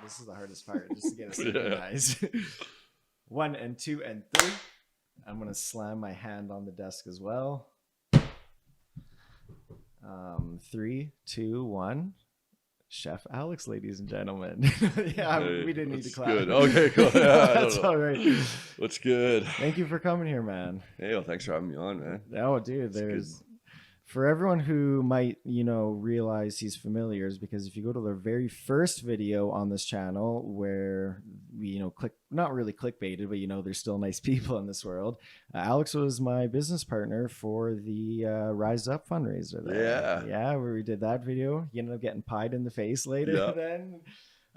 This is the hardest part, just to get it synchronized. 1 and 2 and 3. I'm gonna slam my hand on the desk as well. 3, 2, 1. Chef Alex, ladies and gentlemen. We didn't need to clap. Good. Okay, cool. Yeah, That's all right. What's good? Thank you for coming here, man. Hey, well, thanks for having me on, man. Oh, dude, for everyone who might, realize he's familiar, is because if you go to the very first video on this channel where we, not really clickbaited, but there's still nice people in this world. Alex was my business partner for the Rise Up fundraiser there. Yeah, where we did that video. You ended up getting pied in the face later then.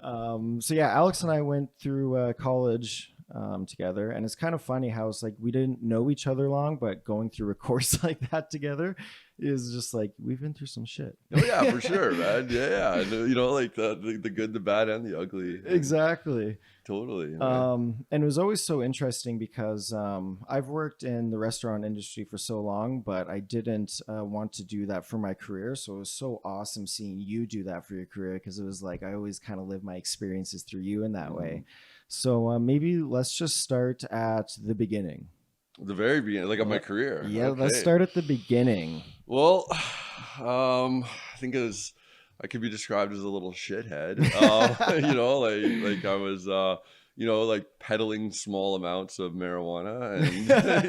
Alex and I went through college together, and it's kind of funny how it's like we didn't know each other long, but going through a course like that together is just like we've been through some shit. Oh yeah, for sure, man. Yeah, like the good, the bad, and the ugly. Exactly. Totally. And it was always so interesting because I've worked in the restaurant industry for so long, but I didn't want to do that for my career. So it was so awesome seeing you do that for your career, because it was like I always kind of live my experiences through you in that way. So maybe let's just start at the beginning. The very beginning, like of my career. Yeah, okay. Let's start at the beginning. Well, I think I could be described as a little shithead. Like I was, like peddling small amounts of marijuana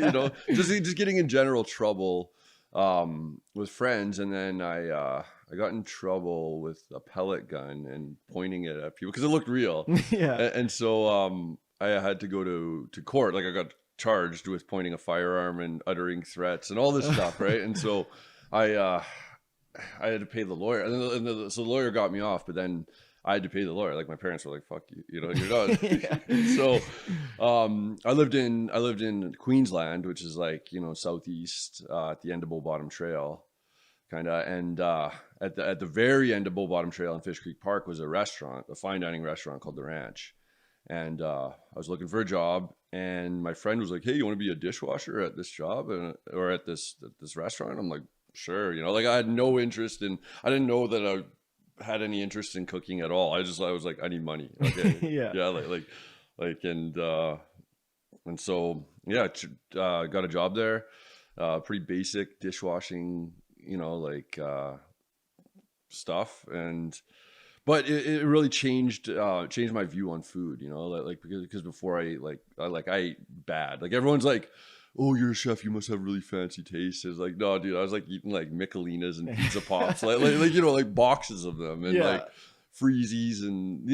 and, just getting in general trouble with friends. And then I got in trouble with a pellet gun and pointing it at people because it looked real. Yeah. And so I had to go to court. Like I got charged with pointing a firearm and uttering threats and all this stuff, right? And so I had to pay the lawyer, and so the lawyer got me off, but then I had to pay the lawyer. Like my parents were like, "Fuck you, you're done." So I lived in Queensland, which is like southeast at the end of Bull Bottom Trail, kind of, and at the very end of Bull Bottom Trail in Fish Creek Park was a fine dining restaurant called The Ranch. And I was looking for a job, and my friend was like, "Hey, you want to be a dishwasher at this job or at this restaurant?" I'm like, "Sure." Like I had no interest in. I didn't know that I had any interest in cooking at all. I was like, I need money. Okay, yeah, and so got a job there. Pretty basic dishwashing, stuff But it really changed my view on food, because before I ate bad. Like everyone's like, "Oh, you're a chef, you must have really fancy taste." It's like, no, dude, I was like eating like Michelinas and pizza pops, like boxes of them, and like Freezies, and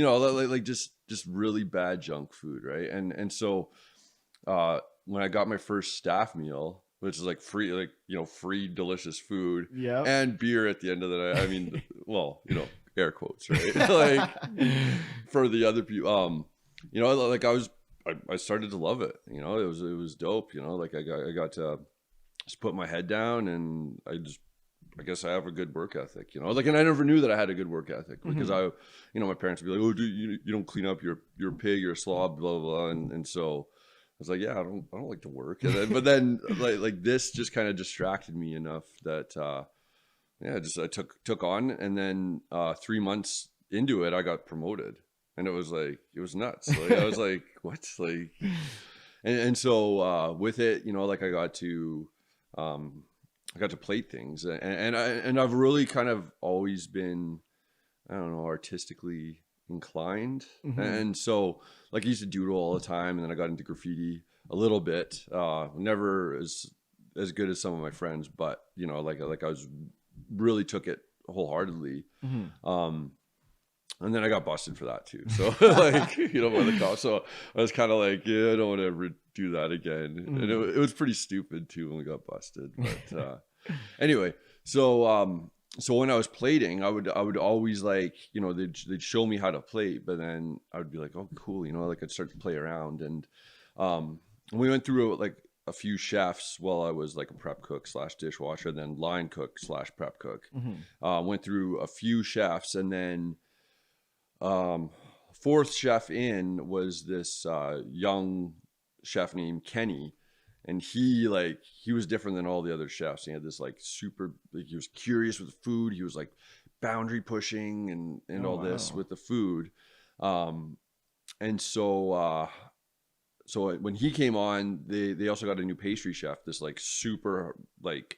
just really bad junk food, right? And so when I got my first staff meal, which is like free, free delicious food, and beer at the end of the night. I mean, well, air quotes, right? Like for the other people, I started to love it. It was dope. Like I got to just put my head down, and I guess I have a good work ethic. And I never knew that I had a good work ethic because my parents would be like, "Oh, dude, you don't clean up your pig, you're a slob, blah blah blah," and so I was like, "Yeah, I don't like to work." But then like this just kind of distracted me enough that. I took on, and then 3 months into it, I got promoted, and it was nuts. Like I was like, what? Like, and so with it, I got to plate things, and I've really kind of always been, I don't know, artistically inclined, and so like I used to doodle all the time, and then I got into graffiti a little bit, never as good as some of my friends, but I was. Really took it wholeheartedly, and then I got busted for that too. So by the cops. So I was kind of like, I don't want to ever do that again. And it was pretty stupid too when we got busted. But anyway, so when I was plating, I would always they'd show me how to plate, but then I would be like, oh cool, I'd start to play around, and we went through a few chefs while I was like a prep cook / dishwasher, then line cook / prep cook. Went through a few chefs, and then fourth chef in was this young chef named Kenny, and he was different than all the other chefs. He had this super, he was curious with food. He was like boundary pushing and Oh, all this wow. with the food. And so when he came on, they also got a new pastry chef, this like super like,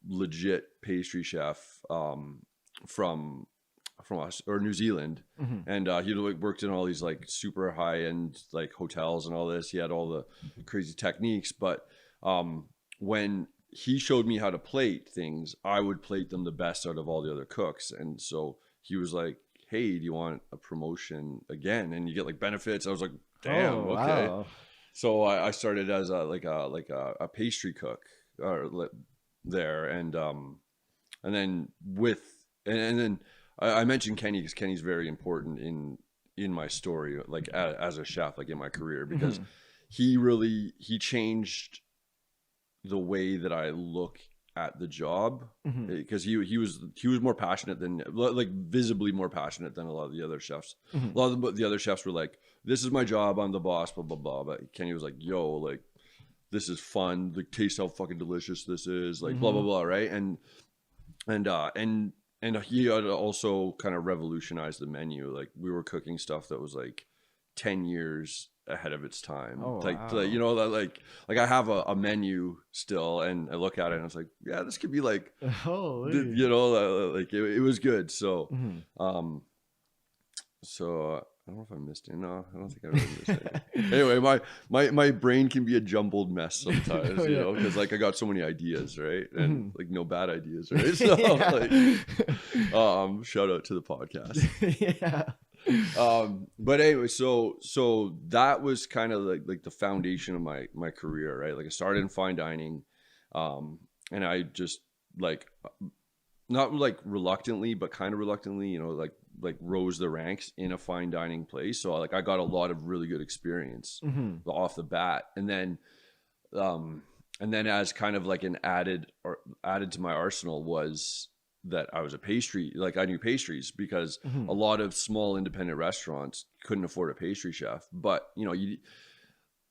legit pastry chef, from us or New Zealand. Hmm. And he like worked in all these like super high end like hotels and all this. He had all the crazy techniques, but when he showed me how to plate things, I would plate them the best out of all the other cooks. And so he was like, "Hey, do you want a promotion again? And you get like benefits." I was like, "Damn, Oh, okay." wow. So I started as a pastry cook there, and then and then I mentioned Kenny because Kenny's very important in my story, like as a chef, like in my career, because Hmm. he changed the way that I look at the job, Hmm. because he was more passionate than, like, visibly more passionate than a lot of the other chefs. Hmm. A lot of the other chefs were like, "This is my job, I'm the boss, blah blah blah." But Kenny was like, "Yo, like, this is fun. Like, taste how fucking delicious this is. Like, blah blah Hmm. blah." Right? And he had also kind of revolutionized the menu. Like, we were cooking stuff that was like 10 years ahead of its time. Oh, Like, wow. that, like I have a menu still, and I look at it and I was like, yeah, this could be like, Holy. like it was good. So, Hmm. um, I don't know if I missed it. No, I don't think I really missed anything. Anyway, my brain can be a jumbled mess sometimes, Oh, yeah. because like I got so many ideas, right? And Hmm. like no bad ideas, right? So like, Yeah. shout out to the podcast. Yeah. But anyway, so that was kind of like the foundation of my career, right? Like, I started in fine dining, and I just like, not like reluctantly, but kind of reluctantly, like rose the ranks in a fine dining place. So like I got a lot of really good experience Hmm. off the bat, um, and then as kind of like an added to my arsenal was that I was a pastry, like I knew pastries, because Hmm. a lot of small independent restaurants couldn't afford a pastry chef. But you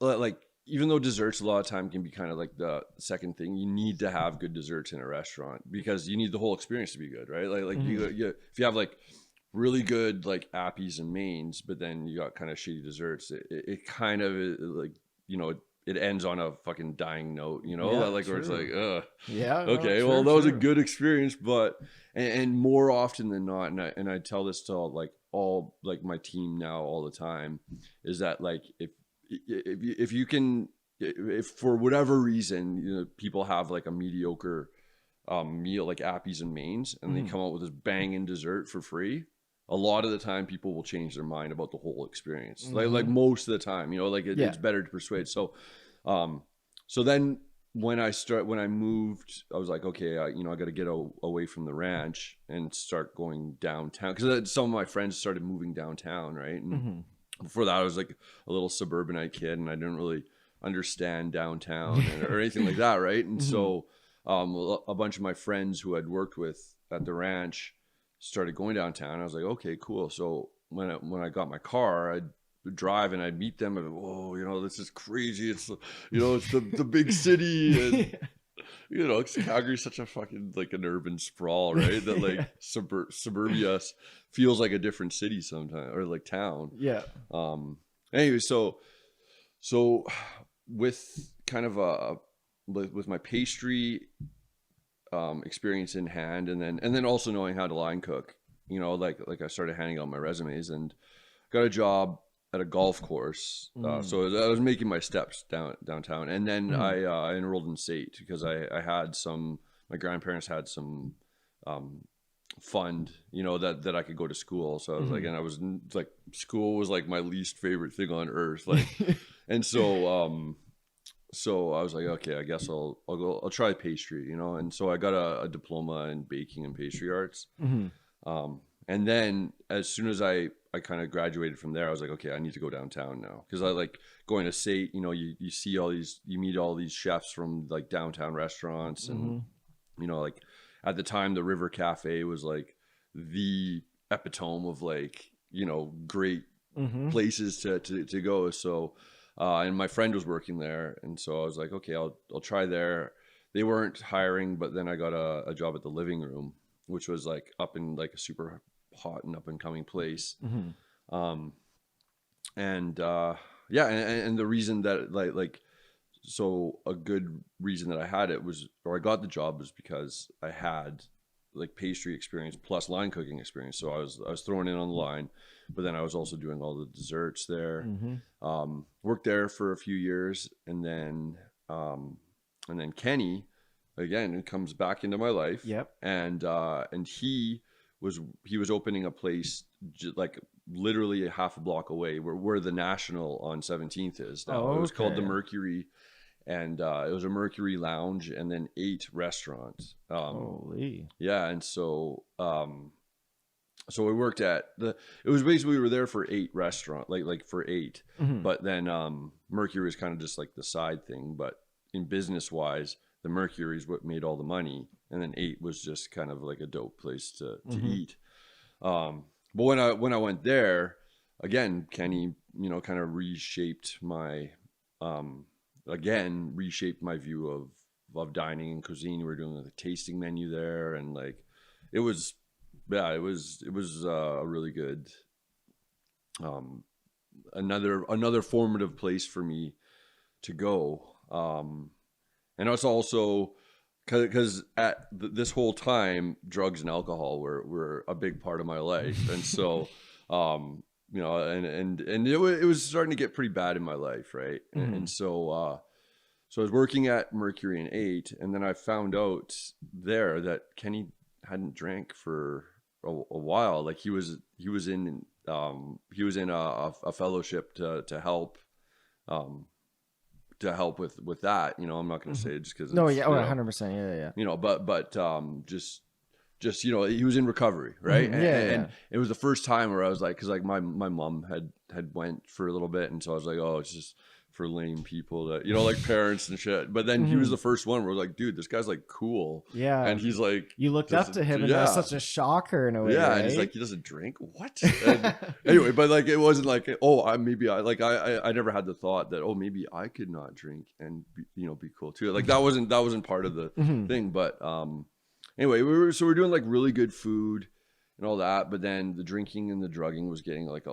like, even though desserts a lot of time can be kind of like the second thing, you need to have good desserts in a restaurant because you need the whole experience to be good, right? Like Hmm. you if you have like really good like appies and mains, but then you got kind of shitty desserts, it kind of like, it ends on a fucking dying note, Yeah, like where it's true. like, ugh, Yeah, no, okay, well, true, that was a true. good experience, but and more often than not, and I tell this to all like my team now all the time, is that like, if you can, if for whatever reason, people have like a mediocre meal, like appies and mains, and they Hmm. come out with this banging dessert for free, a lot of the time people will change their mind about the whole experience. Like Hmm. most of the time, like Yeah. it's better to persuade. Um, so then when I moved, I was like, okay, I got to get away from the ranch and start going downtown, because some of my friends started moving downtown, right? And Hmm. before that, I was like a little suburbanite kid, and I didn't really understand downtown or anything like that, right? And Hmm. so, a bunch of my friends who I'd worked with at the ranch started going downtown. I was like, okay, cool. So when I got my car, I'd drive and I'd meet them, and whoa, this is crazy. It's the big city, and 'cause Calgary's such a fucking like an urban sprawl, right? That like Yeah. suburbia feels like a different city sometimes, or like town. Yeah. Um, anyway, so with kind of with my pastry experience in hand, and then also knowing how to line cook, like I started handing out my resumes and got a job at a golf course. Mm. So I was making my steps downtown, and then Mhm. I enrolled in SAIT because I had some, my grandparents had some um, fund, that I could go to school. So I was like, Mhm. and I was like, school was like my least favorite thing on earth. Like, and so I was like, okay, I guess I'll try pastry, and so I got a diploma in baking and pastry arts. Mhm. And then as soon as I kind of graduated from there, I was like, okay, I need to go downtown now, because I like going to SAIT. You see you meet all these chefs from like downtown restaurants, and Mhm. like at the time the River Cafe was like the epitome of like, great Mhm. places to go. So and my friend was working there, and so I was like, okay, I'll try there. They weren't hiring, but then I got a job at the Living Room, which was like up in like a super hot and up and coming place. Mm-hmm. Um, and yeah, and the reason that like so a good reason that I had it was, or I got the job, was because I had like pastry experience plus line cooking experience. So I was thrown in on the line, but then I was also doing all the desserts there. Mm-hmm. Worked there for a few years, and then Kenny again comes back into my life. Yep. And he was opening a place like literally a half a block away where the National on 17th is now. Oh, It was called the okay. Mercury, and it was a Mercury lounge and then 8 restaurants. Holy. Yeah, and so we worked at it was basically, we were there for 8 restaurant, like for 8, Mm-hmm. but then Mercury is kind of just like the side thing, but in business wise, the Mercury is what made all the money, and then 8 was just kind of like a dope place to Mm-hmm. eat. But when I went there again, Kenny, you know, kind of reshaped my reshaped my view of dining and cuisine. We were doing like a tasting menu there, and like it was, yeah, it was a really good, another formative place for me to go. And it's also because at this whole time, drugs and alcohol were a big part of my life, and so you know, and it was starting to get pretty bad in my life, right? Mm-hmm. And so so I was working at Mercury and 8, and then I found out there that Kenny hadn't drank for a while. Like he was in a fellowship to help with that. You know, I'm not going to say it just because No, it's, yeah, you oh, know, 100%. Yeah, yeah. you know, but just you know, he was in recovery, right? Mhm. Yeah, And yeah. it was the first time where I was like, because like my mom had went for a little bit, and so I was like, oh, it's just for lame people that, you know, like parents and shit. But then he was Mhm. the first one where I was like, dude, this guy's like cool, Yeah. and he's like, You looked up to him, and that was yeah. such a shocker in a way, Yeah, right? and he's like, he doesn't drink. What? And anyway, but like, it wasn't like, oh, I never had the thought that, oh, maybe I could not drink and be, you know, be cool too. Like that wasn't part of the Mhm. thing. But anyway, we're doing like really good food and all that, but then the drinking and the drugging was getting like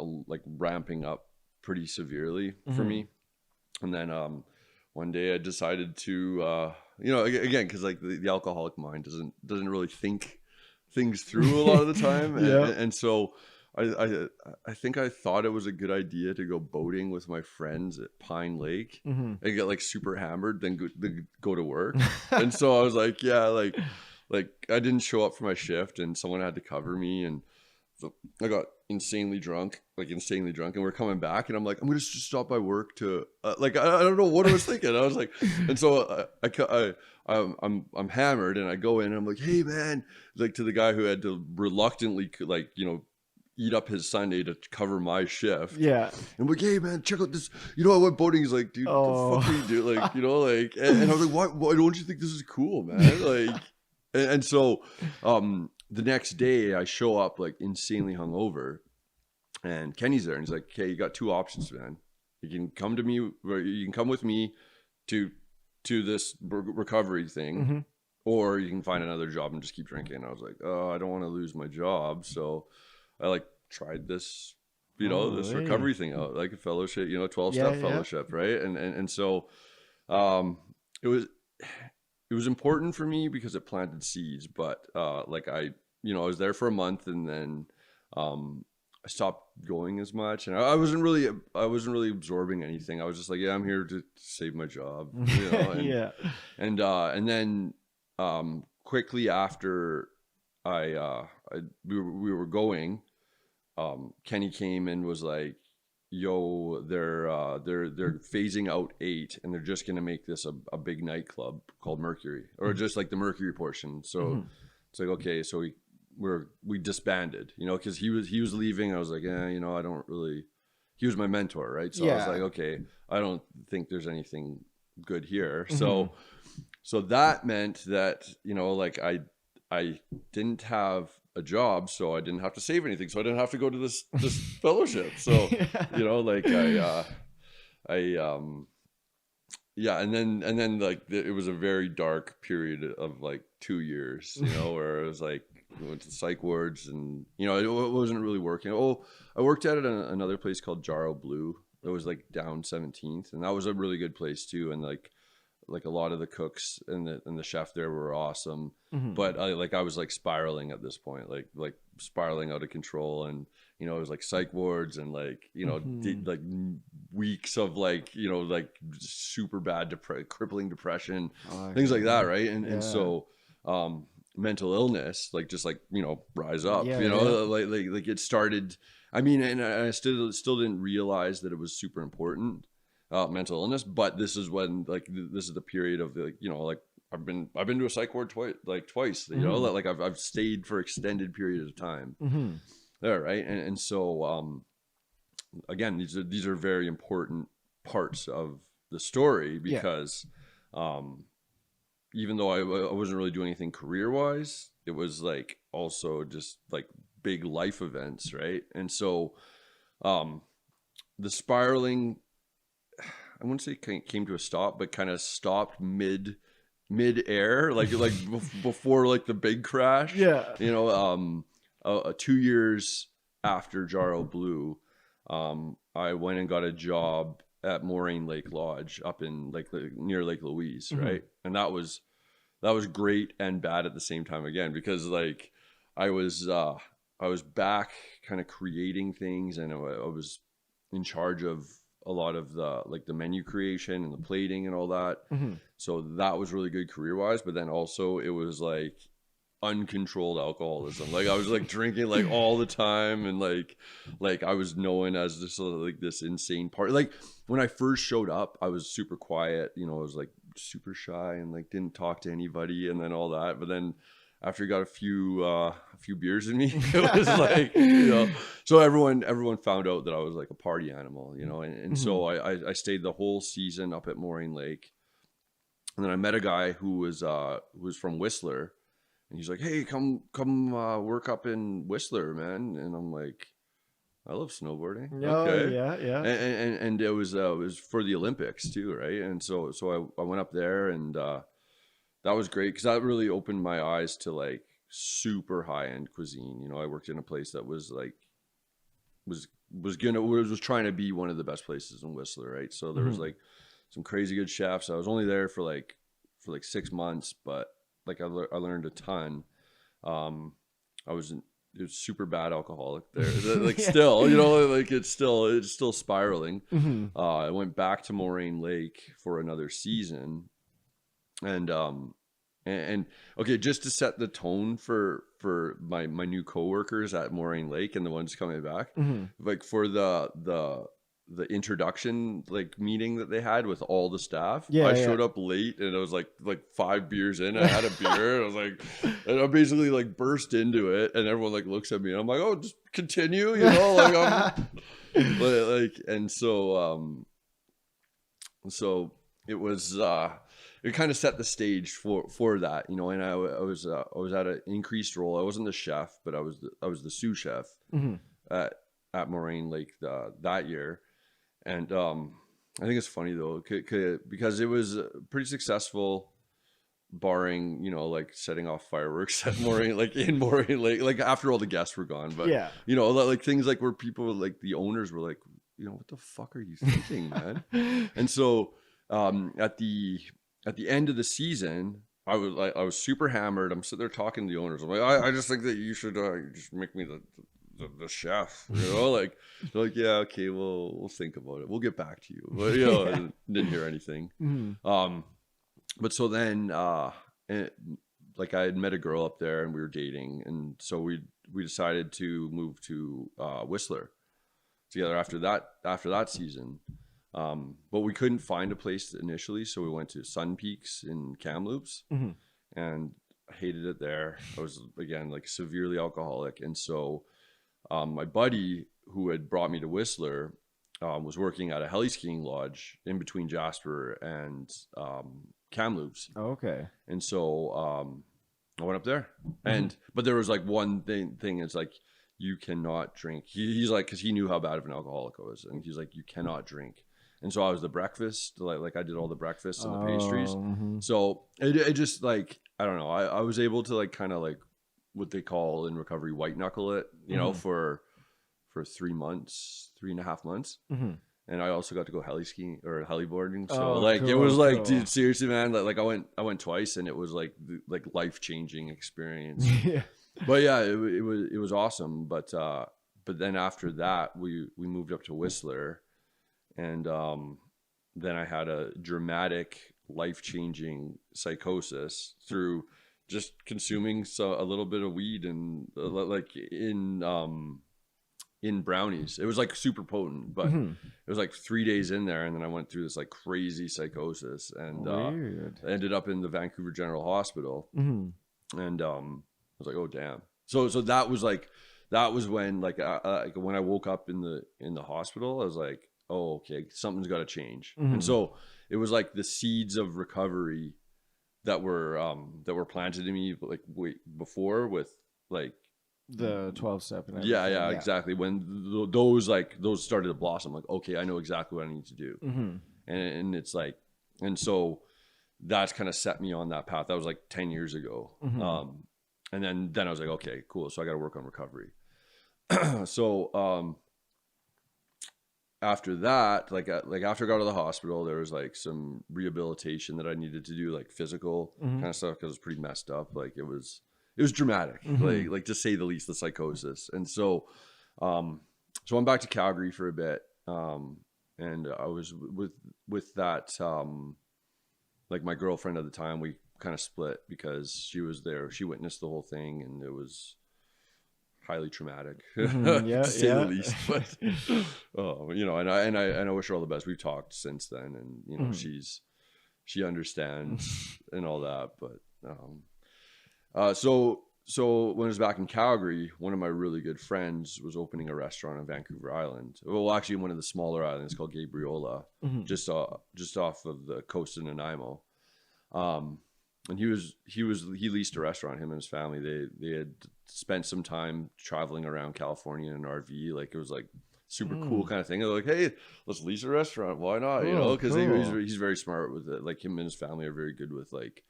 ramping up pretty severely for Mhm. me. And then one day I decided to you know, again, because like the alcoholic mind doesn't really think things through a lot of the time, Yeah. and so I think I thought it was a good idea to go boating with my friends at Pine Lake Mhm. and get like super hammered, then go to work. And so I was like, yeah, like I didn't show up for my shift, and someone had to cover me, and so I got insanely drunk, and we're coming back, and I'm like, I'm gonna just stop by work to like I don't know what I was thinking. I was like, and so I'm hammered, and I go in, and I'm like, hey man, like to the guy who had to reluctantly like, you know, eat up his Sunday to cover my shift. Yeah. I'm like, hey man, check out this. You know, I went boating. He's like, dude, what the fuck are you doing? Like, you know, like, and I was like, why don't you think this is cool, man? Like, and so the next day I show up like insanely hungover, and Kenny's there, and he's like, okay, you got 2 options, man. You can come to me, or you can come with me to this recovery thing, Mhm. or you can find another job and just keep drinking. And I was like, oh, I don't want to lose my job, so I like tried this, you know, this Holy. recovery thing out, like a fellowship, you know, 12-step Yeah, yeah. fellowship, right? And so it was important for me because it planted seeds, but like I was there for a month, and then I stopped going as much, and I wasn't really absorbing anything. I was just like, yeah, I'm here to save my job, you know. Yeah. And then quickly after we were going, Kenny came and was like, yo, they're phasing out 8, and they're just gonna make this a big nightclub called Mercury, or just like the Mercury portion. So Mhm. it's like, okay, so we disbanded, you know, because he was leaving. I was like, yeah, you know, I don't really. He was my mentor, right? So I was Yeah. like, okay, I don't think there's anything good here. Mhm. So that meant that, you know, like I didn't have a job, so I didn't have to save anything, so I didn't have to go to this fellowship. So you know, like I yeah, and then like it was a very dark period of like 2 years, you know, where it was like went to psych wards, and you know, it wasn't really working. Oh, I worked at another place called Jarro Blue. That was like down 17th, and that was a really good place too. And like a lot of the cooks and the chef there were awesome, but I was like spiraling at this point, like spiraling out of control, and you know, it was like psych wards and like, you know, like weeks of like, you know, like super bad crippling depression, things like that, right? And so mental illness, like just like, you know, rise up, you know, like it started. I mean, and I still didn't realize that it was super important, mental illness, but this is when like this is the period of like, you know, like I've been to a psych ward twice, you know, like I've stayed for extended periods of time there, right? And so again, these are very important parts of the story, because even though I wasn't really doing anything career wise, it was like also just like big life events, right? And so the spiraling, I wouldn't say came to a stop, but kind of stopped mid-air, like before like the big crash. Yeah. You know, 2 years after Jarro Blue, I went and got a job at Moraine Lake Lodge up in like near Lake Louise, right? And that was great and bad at the same time, again, because like I was back kind of creating things, and I was in charge of a lot of the like the menu creation and the plating and all that. So that was really good career wise, but then also it was like uncontrolled alcoholism. Like I was like drinking like all the time, and like I was known as this like this insane party. Like when I first showed up, I was super quiet, you know, I was like super shy and like didn't talk to anybody and then all that. But then after I got a few beers in me, it was like, you know, so everyone found out that I was like a party animal, you know, and so I stayed the whole season up at Moraine Lake. And then I met a guy who was from Whistler, and he's like, "Hey, come work up in Whistler, man." And I'm like, "I love snowboarding." Okay. Yeah. And it was for the Olympics too, right? And so I went up there, and that was great, because that really opened my eyes to like super high end cuisine. You know, I worked in a place that was like was trying to be one of the best places in Whistler, right? So there was like some crazy good chefs. I was only there for like 6 months, but like I learned a ton. It was super bad alcoholic there, like still, you know, like it's still spiraling. I went back to Moraine Lake for another season, and okay, just to set the tone for my new coworkers at Moraine Lake and the ones coming back, like for the introduction like meeting that they had with all the staff, I showed up late, and it was like 5 beers in, I had a beer, and I was like, and I basically like burst into it, and everyone like looks at me, and I'm like, "Oh, just continue," you know, like I'm like, and so it was it kind of set the stage for that, you know. And I was at an increased role. I wasn't the chef, but I was the sous chef at Moraine Lake that year. And I think it's funny though, because it was pretty successful, barring, you know, like setting off fireworks at Moraine, like in Moraine Lake, like after all the guests were gone. But you know, like things like where people like the owners were like, you know, "What the fuck are you thinking, man?" And so at the end of the season, I was super hammered. I'm sitting there talking to the owners. I'm like, I just think that you should just make me the chef, you know, like they're like, "Yeah, okay, we'll think about it. We'll get back to you." But you know, I didn't hear anything. But so then like I had met a girl up there, and we were dating, and so we decided to move to Whistler together after that season. But we couldn't find a place initially, so we went to Sun Peaks in Kamloops, and I hated it there. I was, again, like severely alcoholic, and so my buddy who had brought me to Whistler was working at a heli skiing lodge in between Jasper and Kamloops. Oh, okay. And so I went up there, but there was like one thing. It's like, you cannot drink. He's like, because he knew how bad of an alcoholic I was, and he's like, you cannot drink. And so I was the breakfast, like I did all the breakfasts and the pastries. So it just like, I don't know, I was able to like kind of like what they call in recovery white knuckle it, you know, for 3 months, 3.5 months. And I also got to go heli skiing or heli boarding. So it was like, dude, seriously, man, like I went twice, and it was like life-changing experience. Yeah. But yeah, it was awesome. But then after that, we moved up to Whistler, and then I had a dramatic, life-changing psychosis through just consuming a little bit of weed and like in brownies. It was like super potent, but it was like 3 days in there, and then I went through this like crazy psychosis, and ended up in the Vancouver General Hospital. And I was like, oh damn. So that was when like when I woke up in the hospital, I was like, oh okay, something's got to change. And so it was like the seeds of recovery that were planted in me like way before with like the 12-step and yeah, exactly. When those started to blossom, like, okay, I know exactly what I need to do. And it's like, and so that's kind of set me on that path. That was like 10 years ago. And then I was like, okay, cool. So I got to work on recovery. So after that, like after I got to the hospital, there was like some rehabilitation that I needed to do, like physical kind of stuff, because it was pretty messed up. Like it was dramatic, like to say the least, the psychosis. And so I'm back to Calgary for a bit, and I was with that like my girlfriend at the time. We kind of split because she was there. She witnessed the whole thing, and it was highly traumatic, to say the least. But you know, and I wish her all the best. We've talked since then, and you know, she understands and all that. But so when I was back in Calgary, one of my really good friends was opening a restaurant on Vancouver Island. Well, actually, one of the smaller islands called Gabriola, just off of the coast of Nanaimo. And he leased a restaurant. Him and his family, they had spent some time traveling around California in an RV. Like it was like super cool kind of thing. They're like, hey, let's lease a restaurant. Why not? You know, because he's very smart with it. Like him and his family are very good with like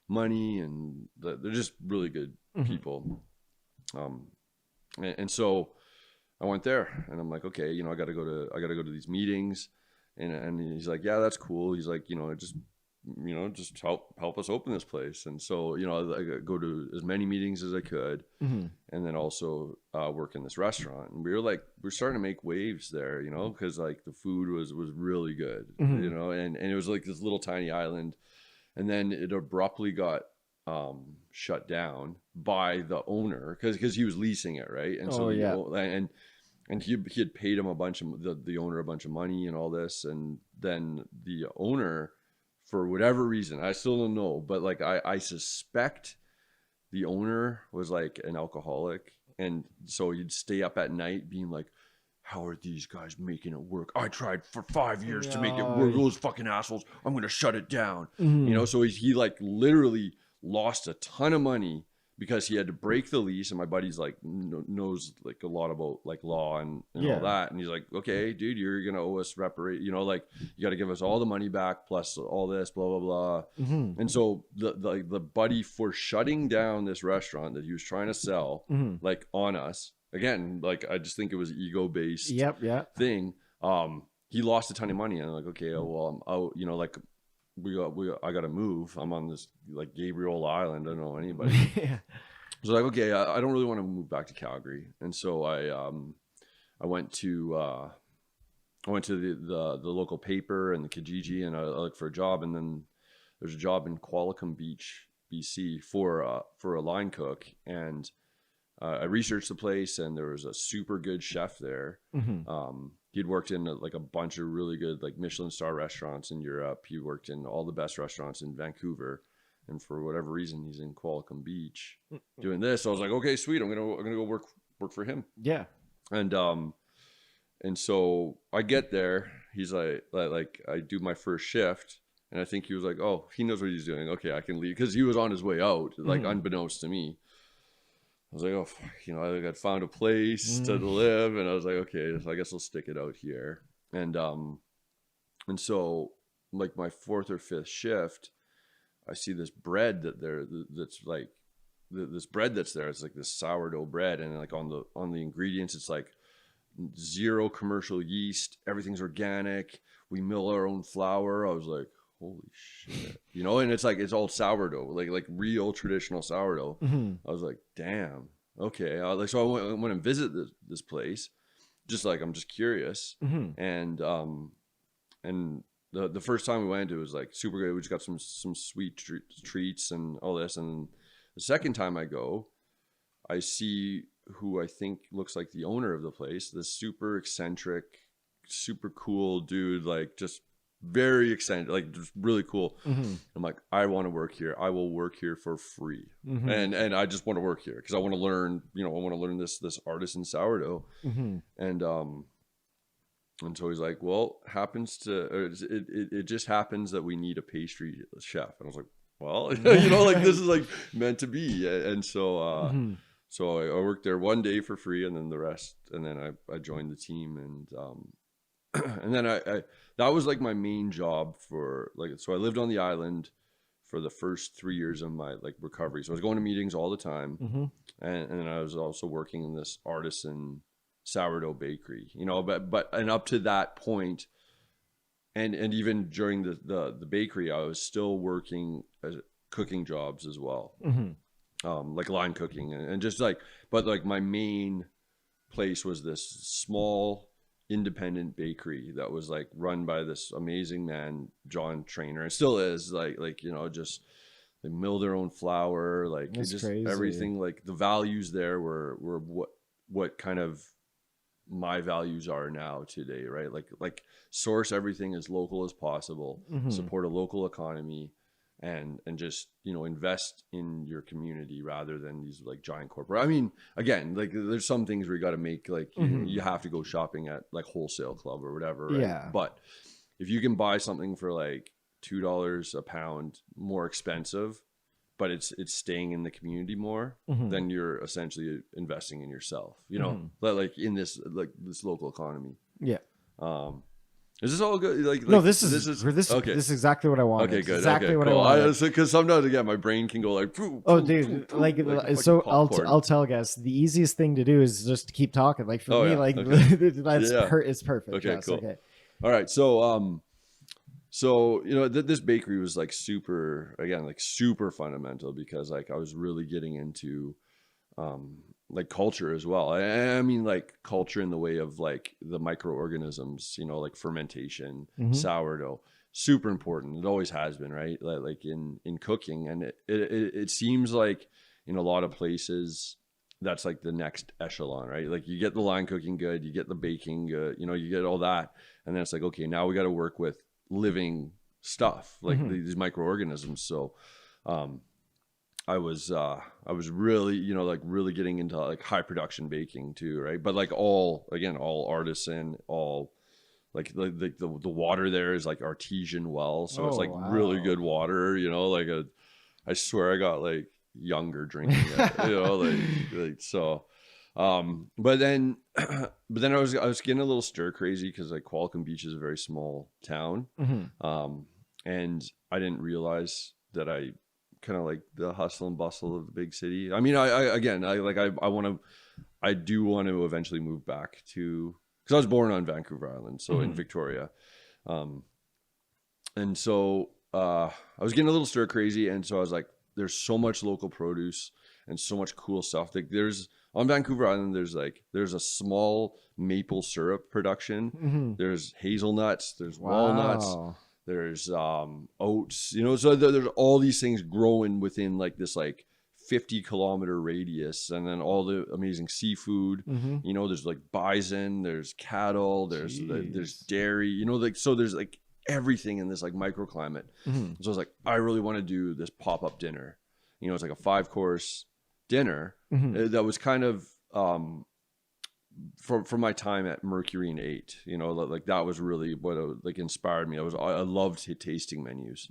money, and they're just really good people. And so I went there, and I'm like, okay, you know, I got to go to these meetings, and he's like, yeah, that's cool. He's like, you know, just help us open this place. And so, you know, I go to as many meetings as I could, and then also work in this restaurant. And we're starting to make waves there, you know, because like the food was really good, you know, and it was like this little tiny island. And then it abruptly got shut down by the owner because he was leasing it, right? And so and he had paid him the owner a bunch of money and all this, and then the owner, for whatever reason, I still don't know, but like I suspect the owner was like an alcoholic, and so he'd stay up at night being like, how are these guys making it work? I tried for 5 years to make it work. Those fucking assholes, I'm gonna shut it down. You know, so he like literally lost a ton of money because he had to break the lease. And my buddy's like knows like a lot about like law and all that, and he's like, okay, dude, you're gonna owe us you know, like you got to give us all the money back plus all this, blah blah blah. And so the buddy, for shutting down this restaurant that he was trying to sell, like on us again, like I just think it was ego based thing. He lost a ton of money, and I'm like, okay, well, I'm out, you know, like I gotta move. I'm on this like Gabriola Island. I don't know anybody. So like, okay, I don't really want to move back to Calgary. And so I went to the local paper and the Kijiji, and I looked for a job. And then there's a job in Qualicum Beach, BC for a line cook. And I researched the place, and there was a super good chef there. He'd worked in like a bunch of really good like Michelin star restaurants in Europe. He worked in all the best restaurants in Vancouver, and for whatever reason, he's in Qualicum Beach doing this. So I was like, okay, sweet. I'm gonna go work for him. Yeah. And so I get there. He's like I do my first shift, and I think he was like, oh, he knows what he's doing. Okay, I can leave, because he was on his way out, like unbeknownst to me. I was like, oh, you know, I got found a place to live, and I was like, okay, so I guess I'll stick it out here. And so like my fourth or fifth shift, I see this bread that's like this bread that's there. It's like this sourdough bread, and like on the ingredients, it's like zero commercial yeast. Everything's organic. We mill our own flour. I was like, holy shit, you know. And it's like it's all sourdough, like real traditional sourdough. I was like, damn, okay. Like so, I went and visit this place, just like I'm just curious, and the first time we went, it was like super good. We just got some sweet treats and all this. And the second time I go, I see who I think looks like the owner of the place, this super eccentric, super cool dude, like just very eccentric, like just really cool. I'm like, I want to work here. I will work here for free. And I just want to work here because I want to learn, you know, I want to learn this artisan sourdough. And so he's like, well, it just happens that we need a pastry chef. And I was like, well, you know, like this is like meant to be. And so, so I worked there one day for free, and then the rest, and then I joined the team, and then I that was like my main job for like, so I lived on the island for the first 3 years of my like recovery. So I was going to meetings all the time, and I was also working in this artisan sourdough bakery, you know, but and up to that point, and even during the bakery, I was still working as cooking jobs as well, like line cooking and just like, but like my main place was this small independent bakery that was like run by this amazing man, John Trainer, and still is like, you know, just they mill their own flour, like That's just crazy. everything, like the values there were what kind of my values are now today, right? Like source everything as local as possible, support a local economy, and just, you know, invest in your community rather than these like giant corporate. I mean, again, like there's some things where you got to make like you have to go shopping at like wholesale club or whatever, right? Yeah. But if you can buy something for like $2 a pound more expensive, but it's staying in the community more, then you're essentially investing in yourself, you know, like in this local economy. Yeah. Is this all good? Like No, this is okay. This is exactly what I wanted. Okay, good. Exactly okay, what cool. I wanted. Because sometimes again, my brain can go like, poof, Oh, poof, dude, poof, like fucking so popcorn. I'll tell guys the easiest thing to do is just to keep talking. Like for Oh, me, yeah, like okay. that's Yeah. it's perfect. Okay, Yes, cool. okay. All right, so you know, this bakery was like super fundamental because like I was really getting into like culture as well. I mean like culture in the way of like the microorganisms, you know, like fermentation, sourdough, super important. It always has been, right? Like in cooking, and it seems like in a lot of places that's like the next echelon, right? Like you get the line cooking good, you get the baking good, you know, you get all that, and then it's like, okay, now we got to work with living stuff like these microorganisms. So I was really, you know, like really getting into like high production baking too, right? But like all artisan, all like the water there is like artesian well, so it's like really good water, you know, like I swear I got like younger drinking it, you know, like so. But then I was getting a little stir crazy because like Qualicum Beach is a very small town, and I didn't realize that I kind of like the hustle and bustle of the big city. I mean, I do want to eventually move back to, because I was born on Vancouver Island, so in Victoria, and so I was getting a little stir crazy, and so I was like, there's so much local produce and so much cool stuff. Like on Vancouver Island, there's a small maple syrup production. There's hazelnuts, there's walnuts, there's oats, you know, so there's all these things growing within like this like 50-kilometer radius, and then all the amazing seafood, you know, there's like bison, there's cattle, there's dairy, you know, like, so there's like everything in this like microclimate. So I was like, I really want to do this pop-up dinner, you know, it's like a 5-course dinner that was kind of from my time at Mercury and 8, you know, like that was really what like inspired me. I loved tasting menus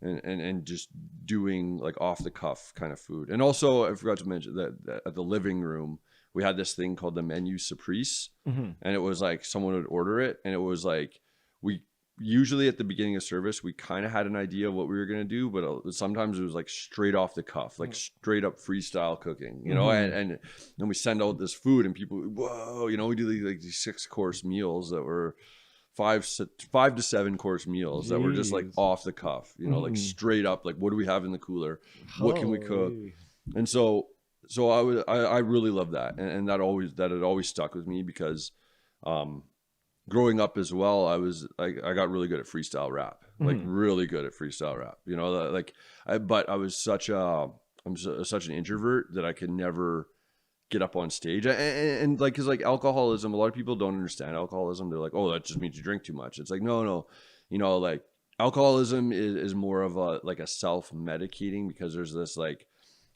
and just doing like off the cuff kind of food. And also I forgot to mention that at the living room we had this thing called the menu surprise, and it was like someone would order it, and it was like usually at the beginning of service, we kind of had an idea of what we were going to do, but sometimes it was like straight off the cuff, like straight up freestyle cooking, you know, and then we send out this food and people, whoa, you know, we do these 6-course meals that were 5 to 7 course meals that were just like Jeez. off the cuff, you know, like straight up, like what do we have in the cooler? What can we cook? Holy. And so I really love that. And that had always stuck with me because, growing up as well, I got really good at freestyle rap, like really good at freestyle rap, you know, like but I was such an introvert that I could never get up on stage. And like, cause like alcoholism, a lot of people don't understand alcoholism. They're like, oh, that just means you drink too much. It's like, no, you know, like alcoholism is more of a, like a self-medicating, because there's this like,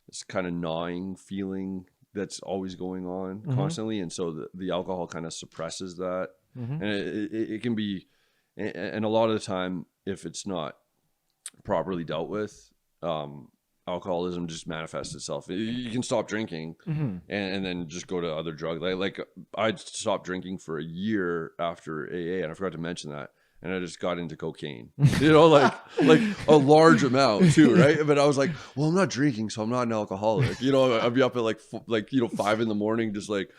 this kind of gnawing feeling that's always going on constantly. And so the alcohol kind of suppresses that. And it can be, and a lot of the time, if it's not properly dealt with, alcoholism just manifests itself. You can stop drinking and then just go to other drugs. Like I stopped drinking for a year after AA, and I forgot to mention that. And I just got into cocaine, you know, like a large amount too, right? But I was like, well, I'm not drinking, so I'm not an alcoholic. You know, I'd be up at like you know 5 a.m, just like,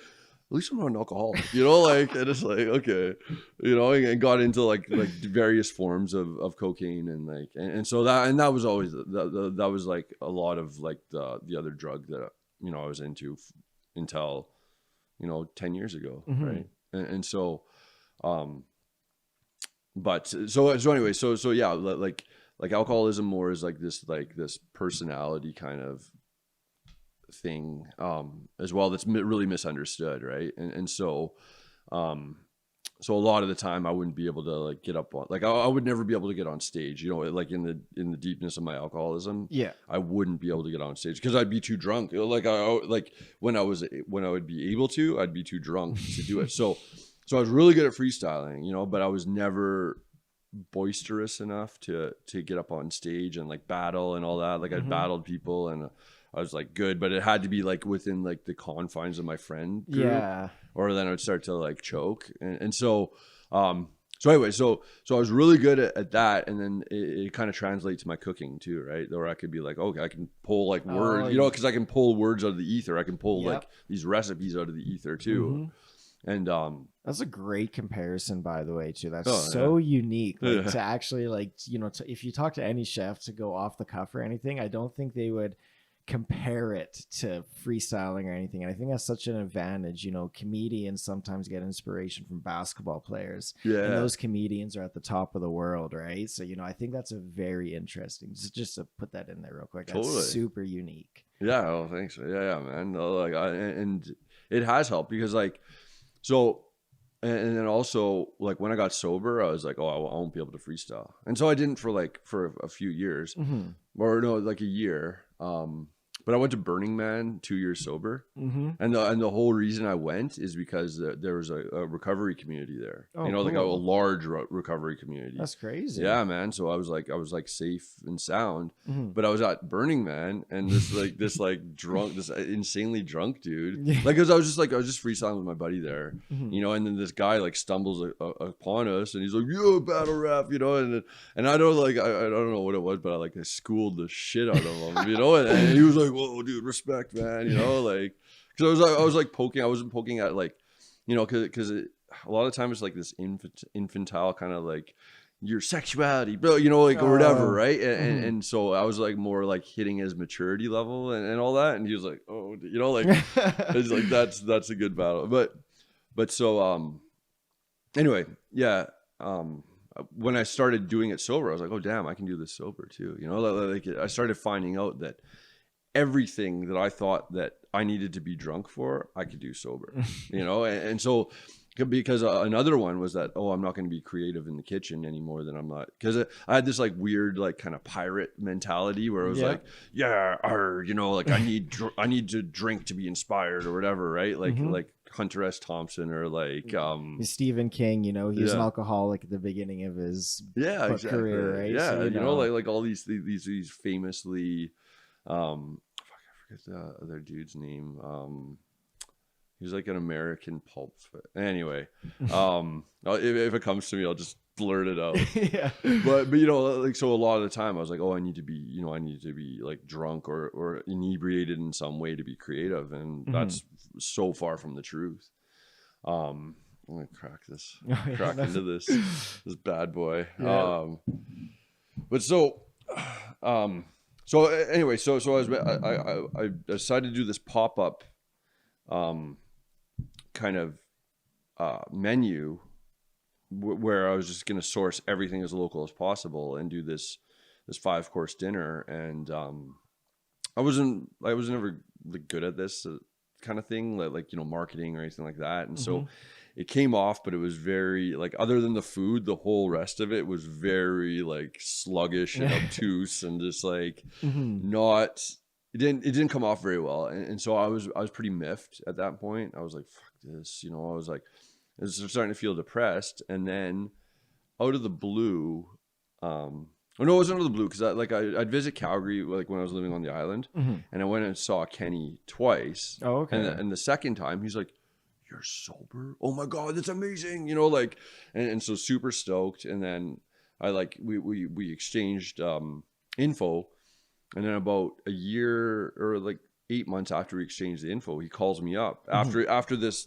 at least I'm not an alcoholic, you know, like, and it's like, okay, you know, and got into like various forms of cocaine and like, and so that was always, that was like a lot of like the other drug that, you know, I was into until, you know, 10 years ago. Right. And so, but so anyway, so yeah, like alcoholism more is like this personality kind of thing as well that's really misunderstood, right? And so so a lot of the time I wouldn't be able to like get up on, like I would never be able to get on stage, you know, like in the deepness of my alcoholism. I wouldn't be able to get on stage because I'd be too drunk. Like like when I would be able to, I'd be too drunk to do it. So I was really good at freestyling, you know, but I was never boisterous enough to get up on stage and like battle and all that. Like I'd battled people and I was like good, but it had to be like within like the confines of my friend group, or then I would start to like choke. And so anyway, so I was really good at that, and then it kind of translates to my cooking too, right? Where I could be like, okay, I can pull like words, you know, because I can pull words out of the ether. I can pull like these recipes out of the ether too. And that's a great comparison, by the way, too. That's unique, like to actually like, you know, if you talk to any chef to go off the cuff or anything, I don't think they would compare it to freestyling or anything. And I think that's such an advantage. You know, comedians sometimes get inspiration from basketball players, and those comedians are at the top of the world, right? So, you know, I think that's a very interesting, just to put that in there real quick. That's super unique. Oh, thanks. Yeah, man. Like and it has helped because like, so, and then also like when I got sober, I was like, oh, I won't be able to freestyle. And so I didn't for a few years, or no, like a year. But I went to Burning Man 2 years sober, and the whole reason I went is because there was a recovery community there. You know, like a large recovery community. That's crazy. Yeah, man. So I was like safe and sound, but I was at Burning Man, and this insanely drunk dude, like, cause I was just freestyling with my buddy there, you know, and then this guy like stumbles upon us, and he's like, "Yo, battle rap," you know, and I don't know what it was, but I schooled the shit out of him, you know, and he was like, "Whoa, dude, respect, man," you know, like, because I was like poking, I wasn't poking at like, you know, because a lot of times it's like this infantile kind of like your sexuality, bro, you know, like, or whatever, right? And so I was like more like hitting his maturity level and all that, and he was like, "Oh, you know, like," it's like that's a good battle, but so anyway, yeah, when I started doing it sober, I was like, "Oh, damn, I can do this sober too," you know, like I started finding out that everything that I thought that I needed to be drunk for, I could do sober, you know? And so, because another one was that, oh, I'm not going to be creative in the kitchen anymore than I'm not. Because I had this like weird, like kind of pirate mentality where it was like, you know, like I need to drink to be inspired or whatever. Right. Like Hunter S. Thompson or like Stephen King, you know, he was an alcoholic at the beginning of his career, right? Yeah. So, you know, like all these famously, fuck, I forget the other dude's name. He's like an American pulp. Anyway, if it comes to me, I'll just blurt it out. Yeah. But you know, like, so a lot of the time I was like, oh, I need to be like drunk or inebriated in some way to be creative, and that's so far from the truth. I'm gonna crack into this bad boy. Yeah. But so anyway, so I decided to do this pop-up kind of menu where I was just going to source everything as local as possible and do this 5-course dinner. And I wasn't ever like good at this kind of thing, like you know, marketing or anything like that. And so it came off, but it was very like, other than the food, the whole rest of it was very like sluggish and obtuse and just like not. It didn't come off very well, and so I was pretty miffed at that point. I was like, fuck this, you know. I was starting to feel depressed, and then out of the blue, oh no, it wasn't out of the blue, because I'd visit Calgary like when I was living on the island, and I went and saw Kenny twice. Oh, okay. And the second time he's like, "You're sober? Oh my god, that's amazing!" You know, like, and so super stoked. And then we exchanged info. And then about a year or like 8 months after we exchanged the info, he calls me up after this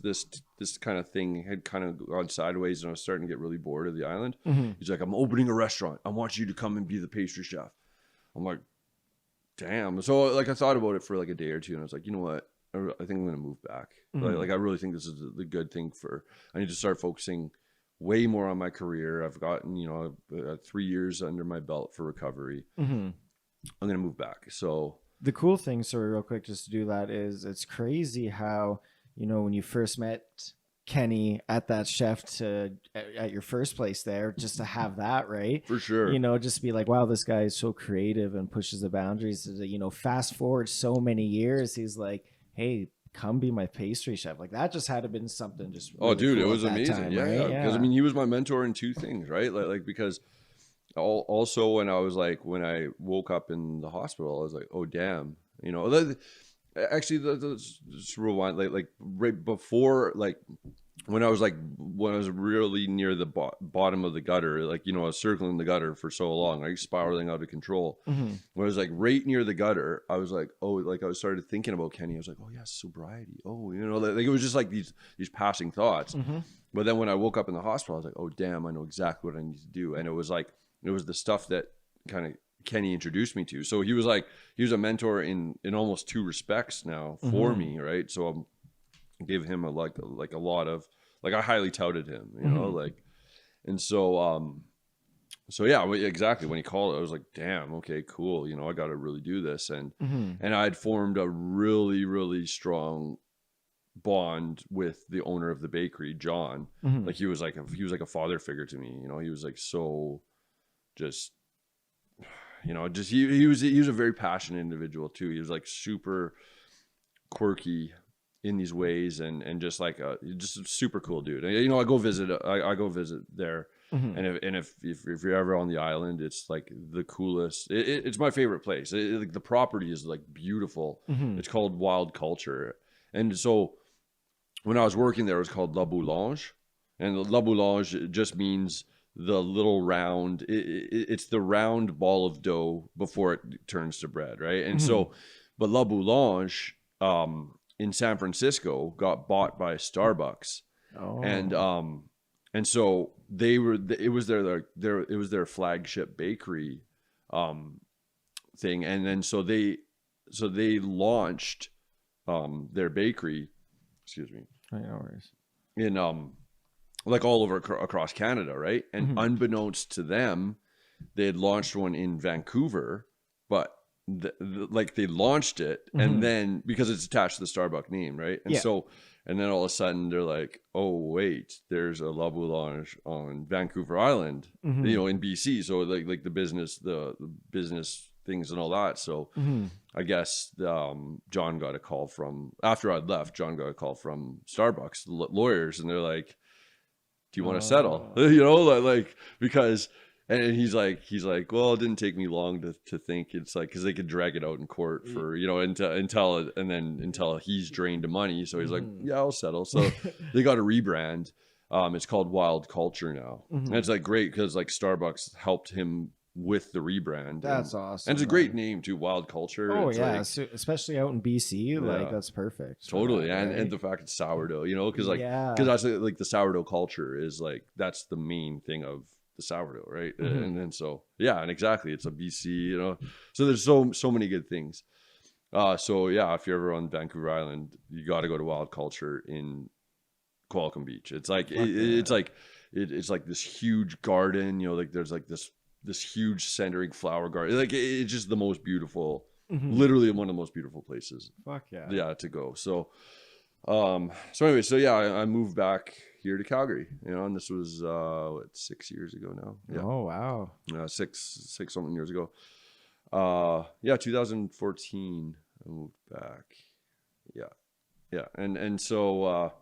kind of thing had kind of gone sideways, and I was starting to get really bored of the island. He's like, "I'm opening a restaurant. I want you to come and be the pastry chef." I'm like, damn. So like I thought about it for like a day or two, and I was like, you know what? I think I'm going to move back. Like I really think this is the good thing I need to start focusing way more on my career. I've gotten, you know, 3 years under my belt for recovery. I'm going to move back. So the cool thing, sorry, real quick, just to do that, is it's crazy how, you know, when you first met Kenny at that chef at your first place there, just to have that, right? For sure. You know, just be like, wow, this guy is so creative and pushes the boundaries. You know, fast forward so many years, he's like, hey, come be my pastry chef. Like that just had to been something just really dude, cool it was at that amazing. time, Yeah, right? because I mean, he was my mentor in two things, right? Like because also when I woke up in the hospital, I was like, oh damn, you know. Actually, just rewind, like right before, like when I was really near the bottom of the gutter, like, you know, I was circling the gutter for so long, like spiraling out of control. When I was like right near the gutter, I was like, oh, like I started thinking about Kenny. I was like, oh yeah, sobriety. Oh, you know, like it was just like these passing thoughts. But then when I woke up in the hospital, I was like, oh damn, I know exactly what I need to do. And it was the stuff that kind of Kenny introduced me to. So he was a mentor in almost two respects now for me, right? So I gave him a lot of, like, I highly touted him, you know, like, and so yeah, exactly. When he called, I was like, damn, okay, cool. You know, I got to really do this. And I'd formed a really, really strong bond with the owner of the bakery, John. Like he was like a father figure to me, you know. He was like, so just, you know, just he was a very passionate individual too. He was like super quirky in these ways, and just like just a super cool dude. And, you know, I go visit there, and if you're ever on the island, it's like the coolest. It's my favorite place. Like the property is like beautiful. It's called Wild Culture, and so when I was working there, it was called La Boulange, and La Boulange just means the little round. It's the round ball of dough before it turns to bread, right? And so, but La Boulange in San Francisco got bought by Starbucks, and so it was their flagship bakery thing, and then so they launched their bakery, excuse me, no worries, in like all over across Canada, right? And unbeknownst to them, they had launched one in Vancouver, but like they launched it, and then because it's attached to the Starbucks name, right? And so, and then all of a sudden they're like, oh wait, there's a La Boulange on Vancouver Island, you know, in BC. So like the business things and all that. So I guess John got a call from, after I'd left, John got a call from Starbucks, the lawyers, and they're like, do you want to settle? You know, like, because, and he's like, well, it didn't take me long to think. It's like, because they could drag it out in court for, you know, until he's drained the money. So he's like, Mhm. yeah, I'll settle. So they got a rebrand. It's called Wild Culture now, and it's like great because like Starbucks helped him with the rebrand. That's And awesome. it's a great name too, Wild Culture. Oh It's yeah, like, especially out in BC, like yeah, that's perfect. for totally. that, And right? the fact it's sourdough, you know, because Yeah. that's like the sourdough culture is like, that's the main thing of the sourdough, right? Mhm. And then so yeah, and exactly, it's a BC, you know, so there's so many good things. So yeah, if you're ever on Vancouver Island, you got to go to Wild Culture in Qualicum Beach. It's like Fuck yeah. it's like this huge garden, you know, like there's like this huge centering flower garden. Like it's just the most beautiful, Mhm. literally one of the most beautiful places, Fuck yeah. yeah, to go. So so anyway, so yeah, I moved back here to Calgary, you know, and this was what, 6 years ago now. Yeah. Oh wow. Six something years ago. Yeah, 2014 I moved back. Yeah. Yeah. And so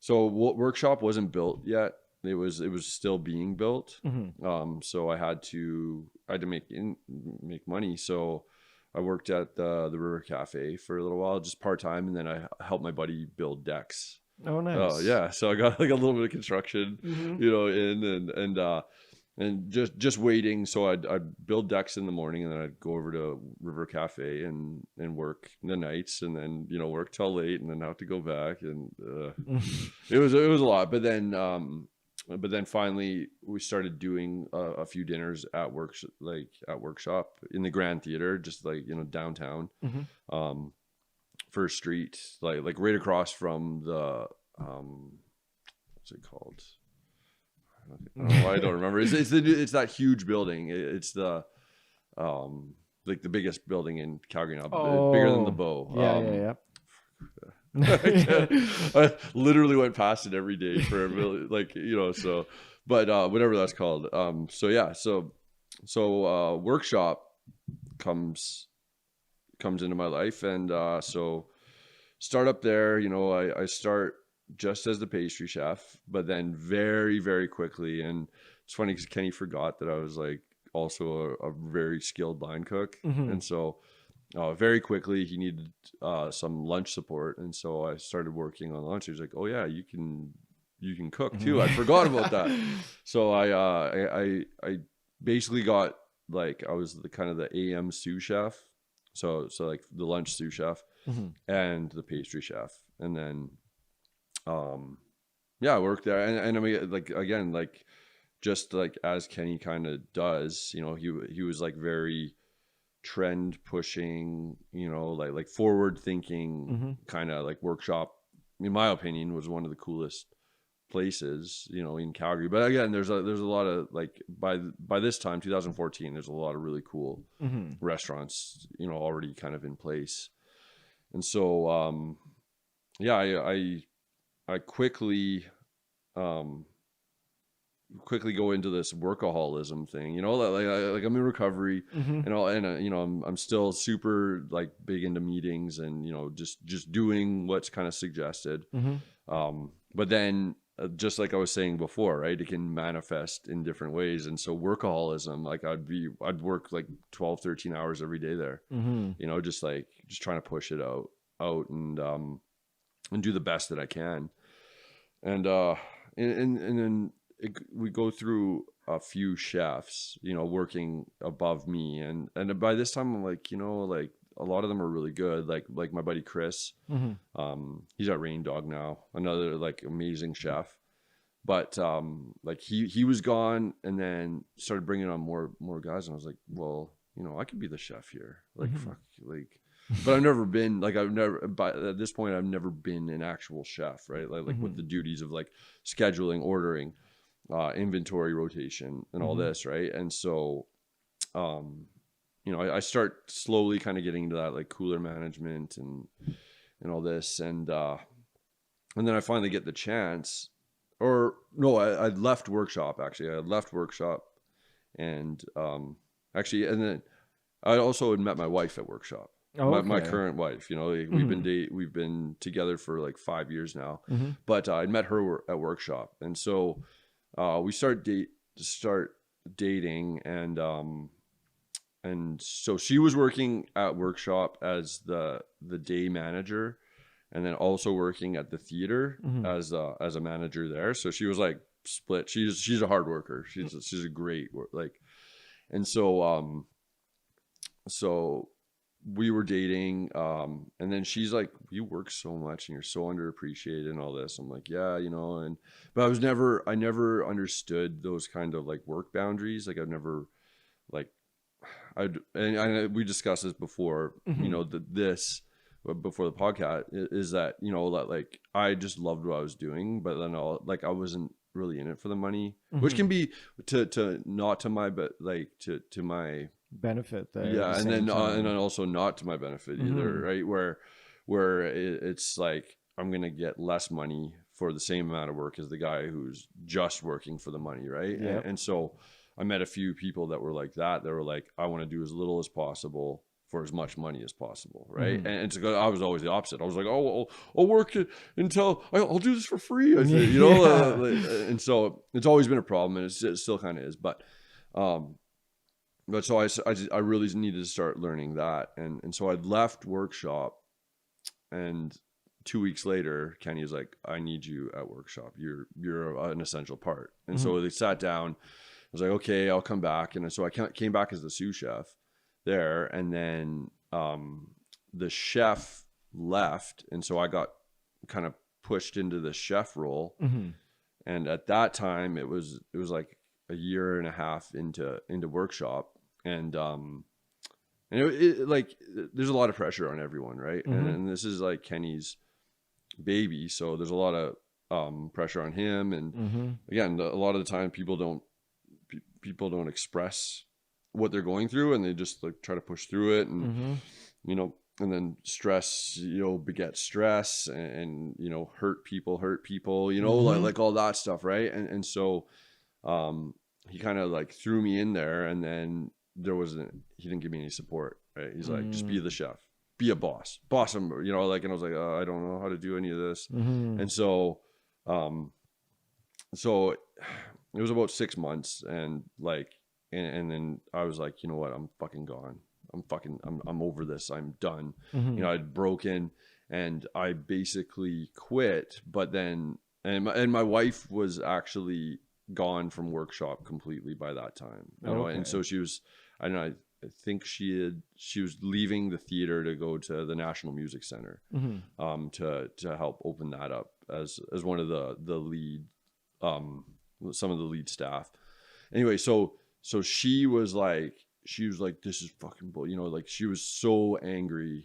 workshop wasn't built yet. It was still being built. Mhm. So I had to make money. So I worked at the River Cafe for a little while, just part time, and then I helped my buddy build decks. Oh Oh nice. yeah, so I got like a little bit of construction, Mhm. you know, and just waiting. So I'd build decks in the morning, and then I'd go over to River Cafe and work the nights, and then, you know, work till late, and then have to go back, and it was a lot. But then finally we started doing a few dinners at workshop in the Grand Theater, just like, you know, downtown. Mhm. First Street, like right across from the what's it called? I don't know why I don't remember. It's that huge building. It's the like the biggest building in Calgary now, bigger than the Oh. Bow. Yeah, yeah, I literally went past it every day for a million, like, you know, so, but whatever that's called. So yeah, so workshop comes into my life, and so start up there, you know, I start just as the pastry chef, but then very, very quickly, and it's funny because Kenny forgot that I was like also a very skilled line cook. Mhm. And so very quickly he needed some lunch support, and so I started working on lunch. He was like, oh yeah, you can cook too. I forgot about that. So I basically got, like, I was the kind of the AM sous chef, so like the lunch sous chef Mhm. and the pastry chef, and then yeah, I worked there, and I mean, like, again, like, just like as Kenny kind of does, you know, he was like very trend pushing, you know, like forward thinking, Mhm. kind of like workshop, in my opinion, was one of the coolest places, you know, in Calgary. But again, there's a lot of, like, by this time, 2014, there's a lot of really cool Mhm. restaurants, you know, already kind of in place. And so yeah, I quickly go into this workaholism thing, you know, like I'm in recovery, Mhm. and all, and you know, I'm still super like big into meetings, and, you know, just doing what's kind of suggested. Mhm. But then just like I was saying before, right, it can manifest in different ways. And so workaholism, like I'd work like 12, 13 hours every day there, Mhm. you know, just trying to push it out and do the best that I can. And then we go through a few chefs, you know, working above me, and by this time I'm like, you know, like a lot of them are really good, like my buddy Chris. Mhm. He's at Rain Dog now, another like amazing chef. But like he was gone, and then started bringing on more guys, and I was like, well, you know, I could be the chef here, like, Mhm. fuck, like. But I've never been, like, by at this point I've never been an actual chef, right? Like with Mhm. the duties of like scheduling, ordering, inventory rotation, and all Mhm. this, right? And so you know, I start slowly kind of getting into that, like, cooler management and all this, and then I finally get the chance, or no, I left workshop, actually. I left workshop, and actually, and then I also had met my wife at workshop. My Okay. current wife, you know, like, Mhm. we've been together for like 5 years now, Mhm. but I met her at workshop, and so we start dating, and so she was working at Workshop as the day manager, and then also working at the theater as a manager there. So she was like split. She's a hard worker. She's a great like, and so we were dating, and then she's like, you work so much and you're so underappreciated and all this. I'm like, yeah, and but I never understood those kind of like work boundaries. Like I've never like we discussed this before, this before the podcast is that, that like I just loved what I was doing, but then I wasn't really in it for the money, which can be to not to my, but like to my benefit there. Yeah. And then also not to my benefit either. Right. Where it's like, I'm going to get less money for the same amount of work as the guy who's just working for the money. Right. Yep. And so I met a few people that were like that. They were like, I want to do as little as possible for as much money as possible. Right. And so I was always the opposite. I was like, oh, I'll work until I'll do this for free. I said, and so it's always been a problem, and it still kind of is. But so I really needed to start learning that. And so I'd left Workshop, and 2 weeks later, Kenny was like, I need you at Workshop. You're an essential part. And so they sat down. I was like, okay, I'll come back. And so I came back as the sous chef there. And then the chef left. And so I got kind of pushed into the chef role. And at that time, it was like a year and a half into Workshop. And like there's a lot of pressure on everyone, right? And this is like Kenny's baby, so there's a lot of pressure on him. And again, a lot of the time people don't express what they're going through, and they just like try to push through it, and and then stress begets stress, and hurt people like all that stuff, right? And so he kind of like threw me in there, and then he didn't give me any support, right? He's like, just be the chef, be a boss him, like, and I was like, I don't know how to do any of this. And so so it was about 6 months, and like, and then I was like, you know what, I'm fucking gone. I'm over this. I'm done. I'd broken, and I basically quit. But then, and my wife was actually gone from Workshop completely by that time. And so she was, I don't know, I think she was leaving the theater to go to the National Music Center, to help open that up as one of the lead, some of the lead staff. Anyway, so she was like, this is fucking bull, like she was so angry,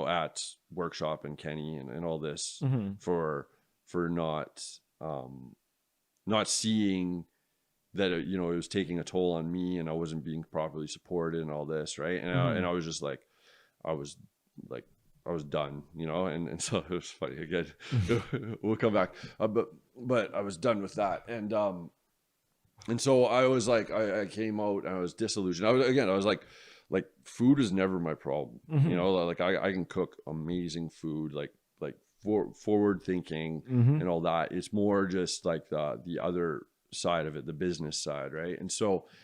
at Workshop and Kenny and all this for not seeing that it was taking a toll on me, and I wasn't being properly supported and all this, right? And I was just like, I was done, and so it was funny again. We'll come back, but I was done with that, and so I was like, I came out and I was disillusioned. I was like food is never my problem, like I can cook amazing food, like forward thinking and all that. It's more just like the other side of it, the business side, right? And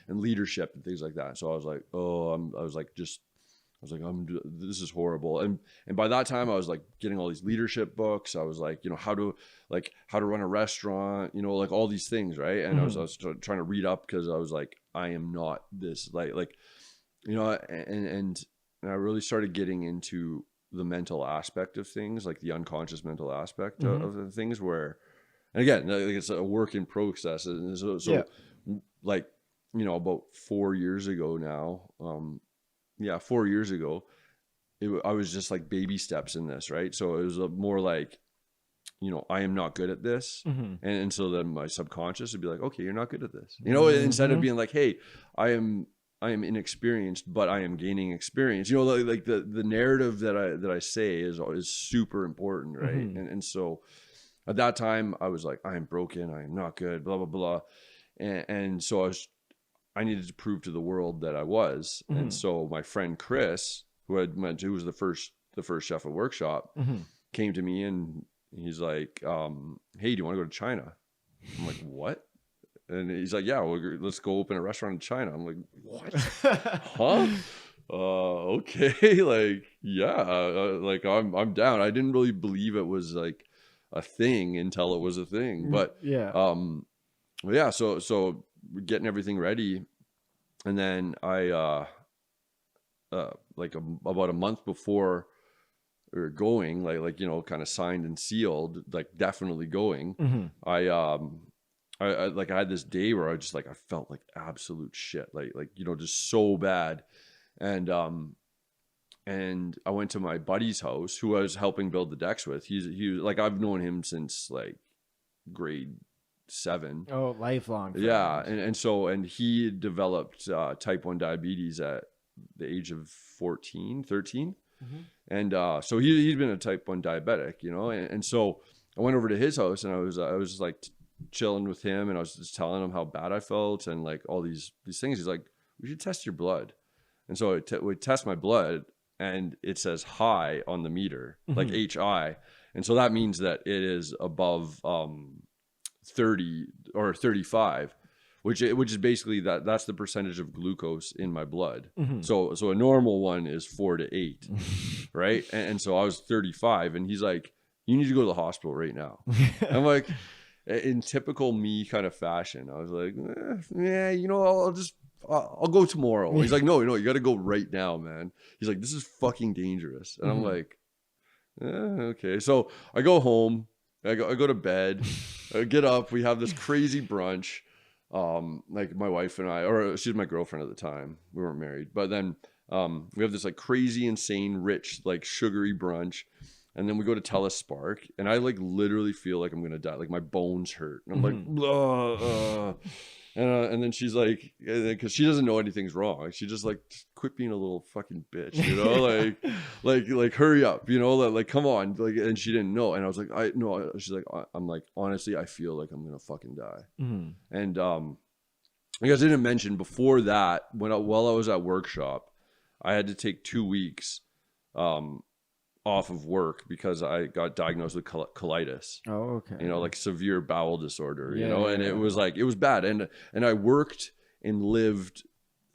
leadership and things like that. So I was like, this is horrible. And by that time I was like getting all these leadership books. I was like, how to run a restaurant, like all these things, right? And I was trying to read up, because I was like, I am not this, and I really started getting into the mental aspect of things, like the unconscious mental aspect of the things, where, and again, like it's a work in process. And so like, about 4 years ago now, 4 years ago, I was just like baby steps in this, right? So it was more like, I am not good at this. And so then my subconscious would be like, okay, you're not good at this, instead of being like, hey, I am inexperienced, but I am gaining experience. Like the narrative that I say is super important, right? And so at that time I was like, I am broken, I am not good, blah blah blah, and so I needed to prove to the world that I was. And so my friend Chris, who was the first chef at Workshop, came to me, and he's like, hey, do you want to go to China? I'm like, what? And he's like, yeah, well, let's go open a restaurant in China. I'm like, what? Huh? Okay. Like, yeah, like I'm down. I didn't really believe it was like a thing until it was a thing. But, Yeah. yeah, so we're getting everything ready. And then like about a month before or going, like kind of signed and sealed, like definitely going. I like I had this day where I just like I felt like absolute shit, like just so bad, and I went to my buddy's house who I was helping build the decks with. He was like, I've known him since like grade 7. Oh, lifelong friend. Yeah, and he developed type 1 diabetes at the age of 14, 13. And so he'd been a type 1 diabetic, and so I went over to his house and I was just like chilling with him, and I was just telling him how bad I felt and like all these things. He's like, we should test your blood. And so we test my blood and it says high on the meter, like HI. And so that means that it is above 30 or 35, which is basically that's the percentage of glucose in my blood. So a normal one is 4 to 8, right? And so I was 35, and he's like, you need to go to the hospital right now. I'm like, in typical me kind of fashion, I was like, yeah, I'll go tomorrow. He's like, no, you got to go right now, man. He's like, this is fucking dangerous. And I'm like, okay. So I go home, I go to bed, I get up, we have this crazy brunch. Like my wife and I, or she's my girlfriend at the time, we weren't married, but then we have this like crazy, insane, rich, like sugary brunch. And then we go to Telespark, and I like literally feel like I'm gonna die. Like my bones hurt, and I'm like, and then she's like, because she doesn't know anything's wrong. She just like, quit being a little fucking bitch, like hurry up, like come on, like. And she didn't know, and I was like, I know. She's like, I'm like, honestly, I feel like I'm gonna fucking die. And I guess I didn't mention before that while I was at workshop, I had to take 2 weeks off of work because I got diagnosed with colitis. Oh, okay. Like severe bowel disorder, and Yeah. it was bad. And I worked and lived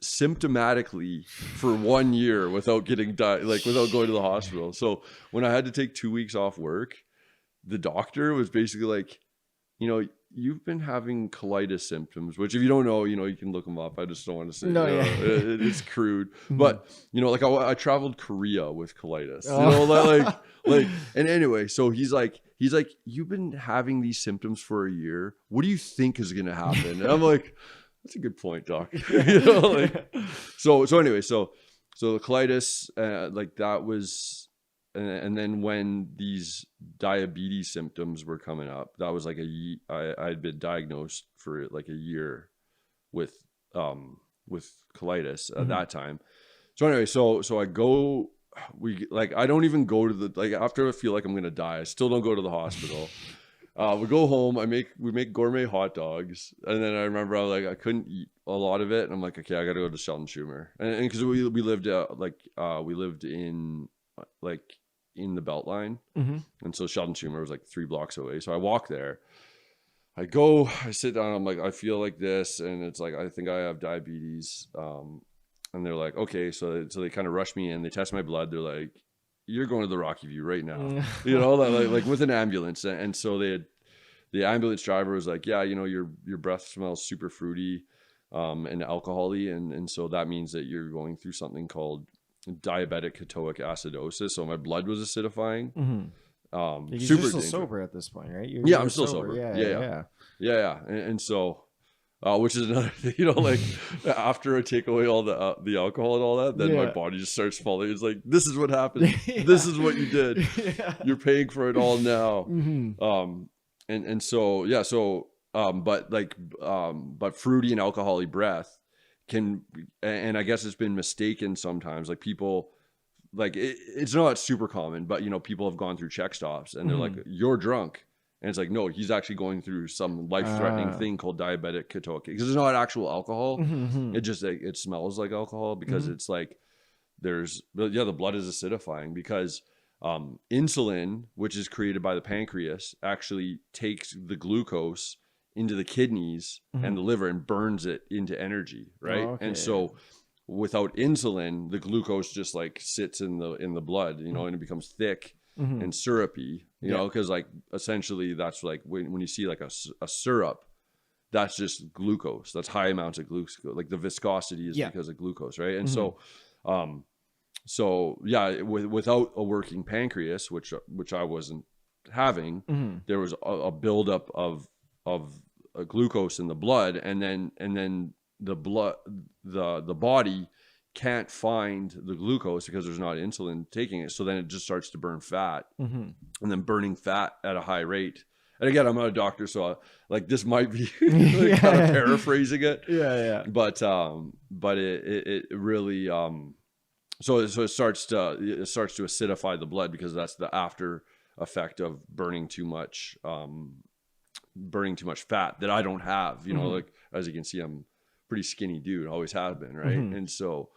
symptomatically for 1 year without getting without going to the hospital. So when I had to take 2 weeks off work, the doctor was basically like, you've been having colitis symptoms, which if you don't know, you can look them up. I just don't want to say, it's crude, but like I traveled Korea with colitis, and anyway, so he's like, you've been having these symptoms for a year. What do you think is going to happen? And I'm like, that's a good point, doc. So anyway, so the colitis, like that was, and then when these diabetes symptoms were coming up, that was like I'd been diagnosed for like a year with colitis at that time. So anyway, so I go, I don't even go to the, after I feel like I'm gonna die, I still don't go to the hospital. We go home, we make gourmet hot dogs, and then I remember I couldn't eat a lot of it, and I'm like, okay, I gotta go to Sheldon Schumer, and because we lived we lived in in the Beltline, and so Sheldon Schumer was like 3 blocks away. So I walk there, I sit down, I'm like, I feel like this, and it's like, I think I have diabetes, and they're like, okay, so they kind of rush me in, they test my blood, they're like, you're going to the Rocky View right now, like with an ambulance. And so the ambulance driver was like, yeah, your breath smells super fruity and alcohol-y, and so that means that you're going through something called diabetic ketoic acidosis. So my blood was acidifying. You're super still sober at this point, right? I'm still sober. Yeah. And so which is another thing, after I take away all the alcohol and all that, then my body just starts falling. It's like, this is what happened. This is what you did. You're paying for it all now. And so but fruity and alcohol-y breath can, and I guess it's been mistaken sometimes, like people, it's not super common, but people have gone through check stops and they're like, you're drunk, and it's like, no, he's actually going through some life-threatening thing called diabetic ketotic, because it's not actual alcohol. It just it smells like alcohol, because it's like the blood is acidifying, because insulin, which is created by the pancreas, actually takes the glucose into the kidneys Mm-hmm. and the liver and burns it into energy, right? Oh, okay. And so without insulin, the glucose just like sits in the blood, you know, and it becomes thick Mm-hmm. and syrupy, you Yeah. know, because like essentially that's like when you see like a syrup, that's just glucose. That's high amounts of glucose. Like the viscosity is Yeah. because of glucose, right? And Mm-hmm. so yeah, without a working pancreas, which I wasn't having, Mm-hmm. there was a buildup of glucose in the blood, and then the body can't find the glucose because there's not insulin taking it. So then it just starts to burn fat, Mm-hmm. and then burning fat at a high rate. And again, I'm not a doctor, so like this might be Yeah. kind of paraphrasing it, Yeah. but it really so it starts to acidify the blood, because that's the after effect of burning too much fat that I don't have, you know. Mm-hmm. Like, as you can see, I'm a pretty skinny dude, always have been, right? Mm-hmm. And so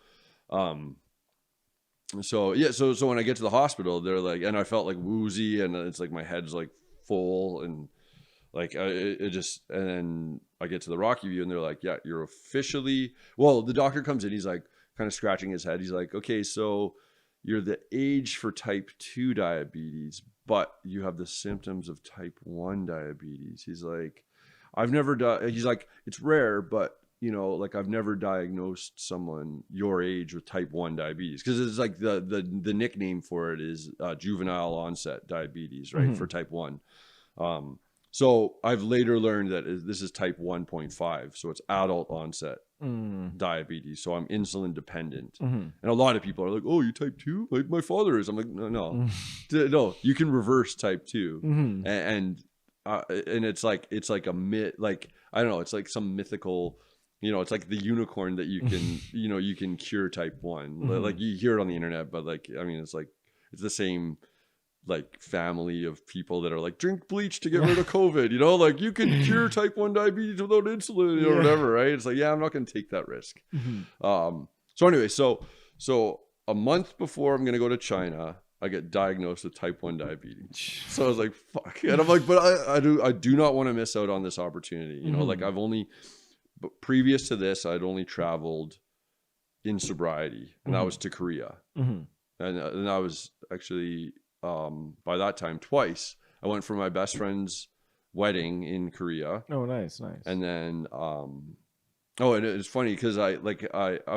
yeah, so when I get to the hospital, they're like, and I felt like woozy, and it's like my head's like full, and like it just, and then I get to the Rocky View, and they're like, yeah, you're officially, well, the doctor comes in, he's like kind of scratching his head, he's like, okay, so you're the age for type 2 diabetes, but you have the symptoms of type 1 diabetes. He's like, he's like, it's rare, but you know, like I've never diagnosed someone your age with type 1 diabetes, because it's like the nickname for it is juvenile onset diabetes, right? Mm-hmm. For type 1. So I've later learned that this is type 1.5, so it's adult onset diabetes. So I'm insulin dependent, and a lot of people are like, "Oh, you type 2? Like my father is." I'm like, no, no. You can reverse type 2, and it's like a myth. Like, I don't know. It's like some mythical. You know, it's like the unicorn that you can, you know, you can cure type 1. Like you hear it on the internet, but like, I mean, it's like, it's the same like family of people that are like, drink bleach to get rid of COVID, you know, like you can cure type 1 diabetes without insulin or whatever, right? It's like, yeah, I'm not going to take that risk. So anyway, so a month before I'm going to go to China, I get diagnosed with type 1 diabetes. So I was like, fuck. And I'm like, but I do not want to miss out on this opportunity. You know, like but previous to this, I'd only traveled in sobriety, and that was to Korea. And I was actually, by that time, twice. I went for my best friend's wedding in Korea. Oh, nice. And then, and it's funny because I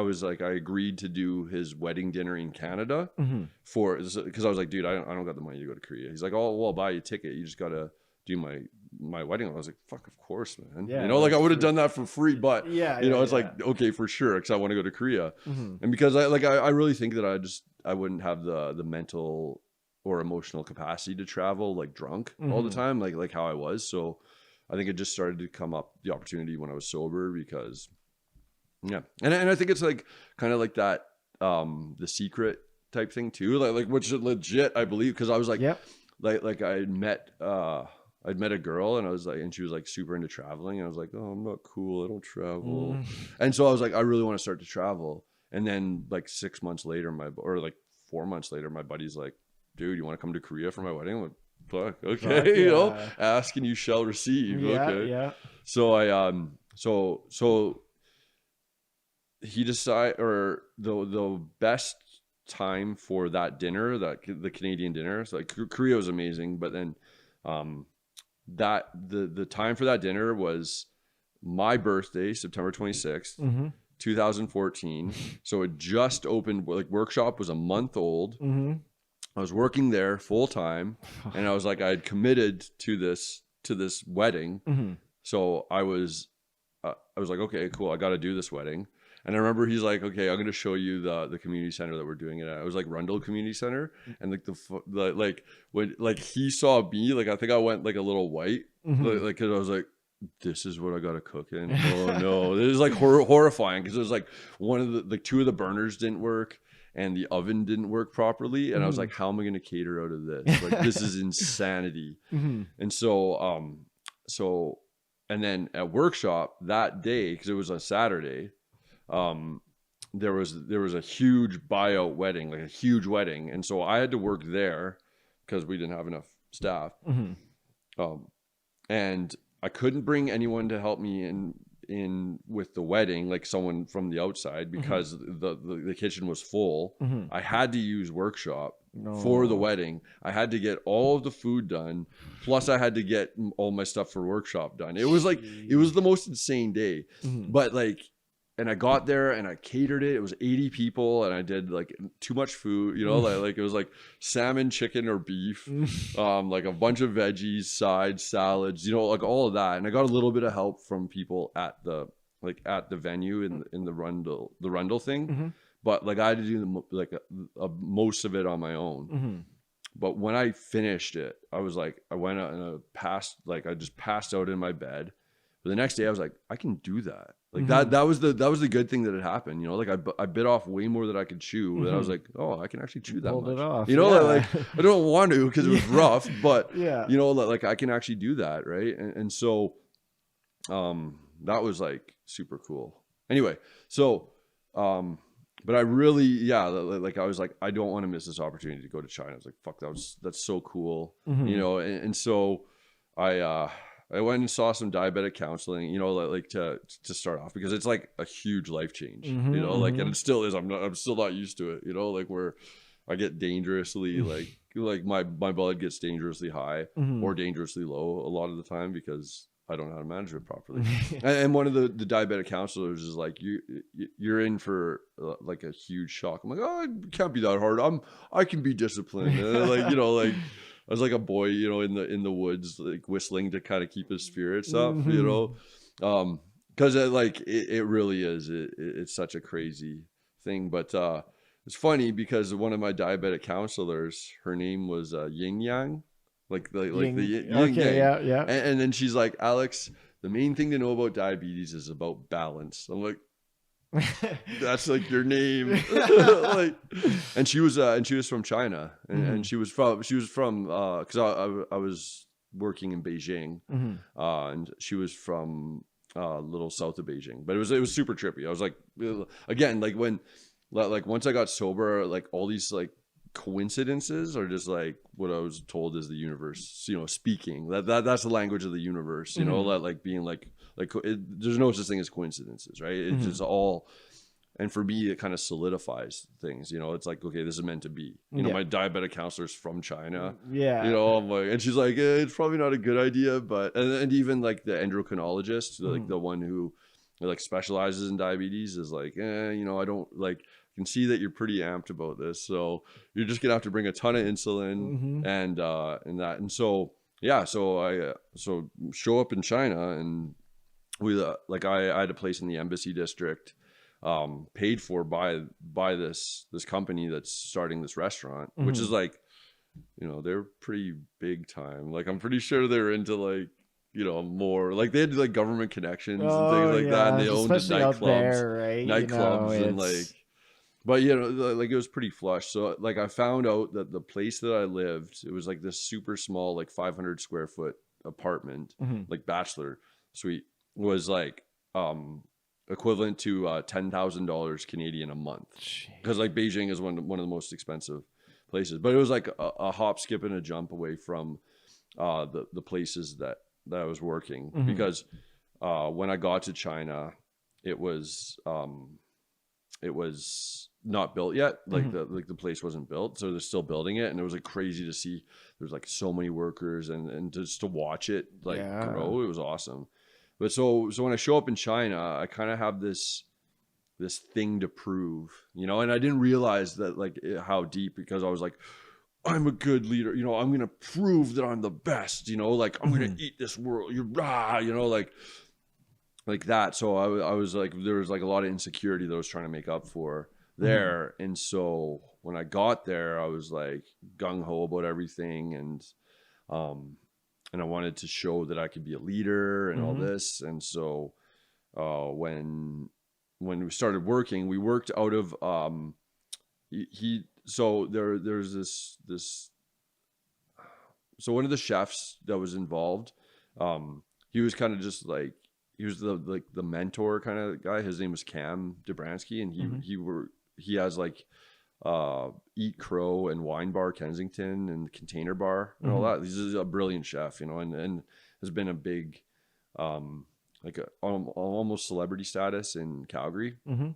was like, I agreed to do his wedding dinner in Canada because I was like, dude, I don't got the money to go to Korea. He's like, oh, well, I'll buy you a ticket. You just got to do my wedding. I was like, fuck, of course, man. Yeah, you know, like I would have done that for free, but it's like, okay, for sure, because I want to go to Korea. And because I really think that I wouldn't have the mental or emotional capacity to travel like drunk all the time, like how I was. So I think it just started to come up, the opportunity, when I was sober, because and I think it's like kind of like that The Secret type thing too, like which is legit, I believe, because I was like, like I'd met a girl, and I was like, and she was like super into traveling, and I was like, oh, I'm not cool, I don't travel. And so I was like, I really want to start to travel. And then like 6 months later, like 4 months later, my buddy's like, dude, you want to come to Korea for my wedding? I'm like, fuck, okay. You know, ask and you shall receive. Okay. So I so he decided, or the best time for that dinner, the Canadian dinner, so like Korea was amazing, but then that the time for that dinner was my birthday, September 26th, 2014. So it just opened, like workshop was a month old. I was working there full time, and I was like, I had committed to this wedding. So I was like, okay, cool, I got to do this wedding. And I remember he's like, okay, I'm going to show you the community center that we're doing it at. It was like Rundle Community Center. And like like when like he saw me, like I think I went like a little white, like cause I was like, this is what I got to cook in. Oh no, it was like horrifying, because it was like two of the burners didn't work, and the oven didn't work properly. And I was like, how am I going to cater out of this? Like, this is insanity. And so, and then at workshop that day, because it was a Saturday, there was a huge buyout wedding, like a huge wedding. And so I had to work there because we didn't have enough staff. And I couldn't bring anyone to help me in with the wedding, like someone from the outside, because the kitchen was full. I had to use workshop for the No. wedding. I had to get all of the food done, plus I had to get all my stuff for workshop done. It was like, it was the most insane day. But like, and I got there and I catered it. It was 80 people and I did like too much food, you know, like it was like salmon, chicken, or beef, like a bunch of veggies, sides, salads, you know, like all of that. And I got a little bit of help from people at the venue in the Rundle thing. But like I had to do most of it on my own. But when I finished it, I was like, I went out and I just passed out in my bed. But the next day I was like, I can do that. Like that was the good thing that had happened, you know, like I bit off way more than I could chew. And I was like, oh, I can actually chew that Pulled much. it off. You know, Yeah. like I don't want to because it was rough, but Yeah. you know, like I can actually do that. Right. And so that was like super cool. Anyway, so but I really, like I was like, I don't want to miss this opportunity to go to China. I was like, fuck, that's so cool. You know, and so I went and saw some diabetic counseling, you know, like to start off, because it's like a huge life change, you know, like, and it still is. I'm still not used to it, you know, like where I get dangerously like my blood gets dangerously high or dangerously low a lot of the time because I don't know how to manage it properly. And one of the diabetic counselors is like, you're in for like a huge shock. I'm like, oh, it can't be that hard. I can be disciplined. And like, you know, like I was like a boy, you know, in the woods, like whistling to kind of keep his spirits up, you know, because it really is. It's such a crazy thing. But it's funny because one of my diabetic counselors, her name was Yin Yang. Like the yin okay, yang. yeah. And then she's like, Alex, the main thing to know about diabetes is about balance. I'm like, that's like your name. Like, and she was from China, and she was from because I was working in Beijing, and she was from a little south of Beijing, but it was super trippy. I was like, again, like once I got sober, like all these like coincidences are just like what I was told is the universe, you know, speaking. That's the language of the universe, you know, like being like there's no such thing as coincidences, right? It's just all, and for me it kind of solidifies things, you know. It's like, okay, this is meant to be, you know. My diabetic counselor's from China, you know. I'm like, and she's like, it's probably not a good idea, but and even like the endocrinologist, like the one who like specializes in diabetes, is like, you know, I don't like, can see that you're pretty amped about this, so you're just gonna have to bring a ton of insulin and that. And so so I show up in China, and we like I had a place in the embassy district, paid for by this company that's starting this restaurant, which is like, you know, they're pretty big time. Like I'm pretty sure they're into like, you know, more like they had like government connections and things like that, and they owned especially out there, right? nightclubs, you know, and like. But, you know, like it was pretty flush. So like I found out that the place that I lived, it was like this super small, like 500 square foot apartment, like bachelor suite, was like equivalent to $10,000 Canadian a month. Because like Beijing is one of the most expensive places. But it was like a hop, skip, and a jump away from the places that I was working. Because when I got to China, it was not built yet. Like the place wasn't built, so they're still building it. And it was like crazy to see there's like so many workers, and just to watch it like grow, it was awesome. But so when I show up in China, I kind of have this thing to prove, you know. And I didn't realize that like how deep, because I was like, I'm a good leader, you know, I'm gonna prove that I'm the best, you know, like I'm gonna eat this world, you know, like that. So I was like, there was like a lot of insecurity that I was trying to make up for there. And so when I got there, I was like gung-ho about everything, and I wanted to show that I could be a leader and all this. And so when we started working, we worked out of so there's this so one of the chefs that was involved, he was kind of just like, he was the mentor kind of guy. His name was Cam Dobransky, and he has like Eat Crow and Wine Bar Kensington and Container Bar and all that. He's a brilliant chef, you know, and has been a big like almost celebrity status in Calgary. Mm-hmm.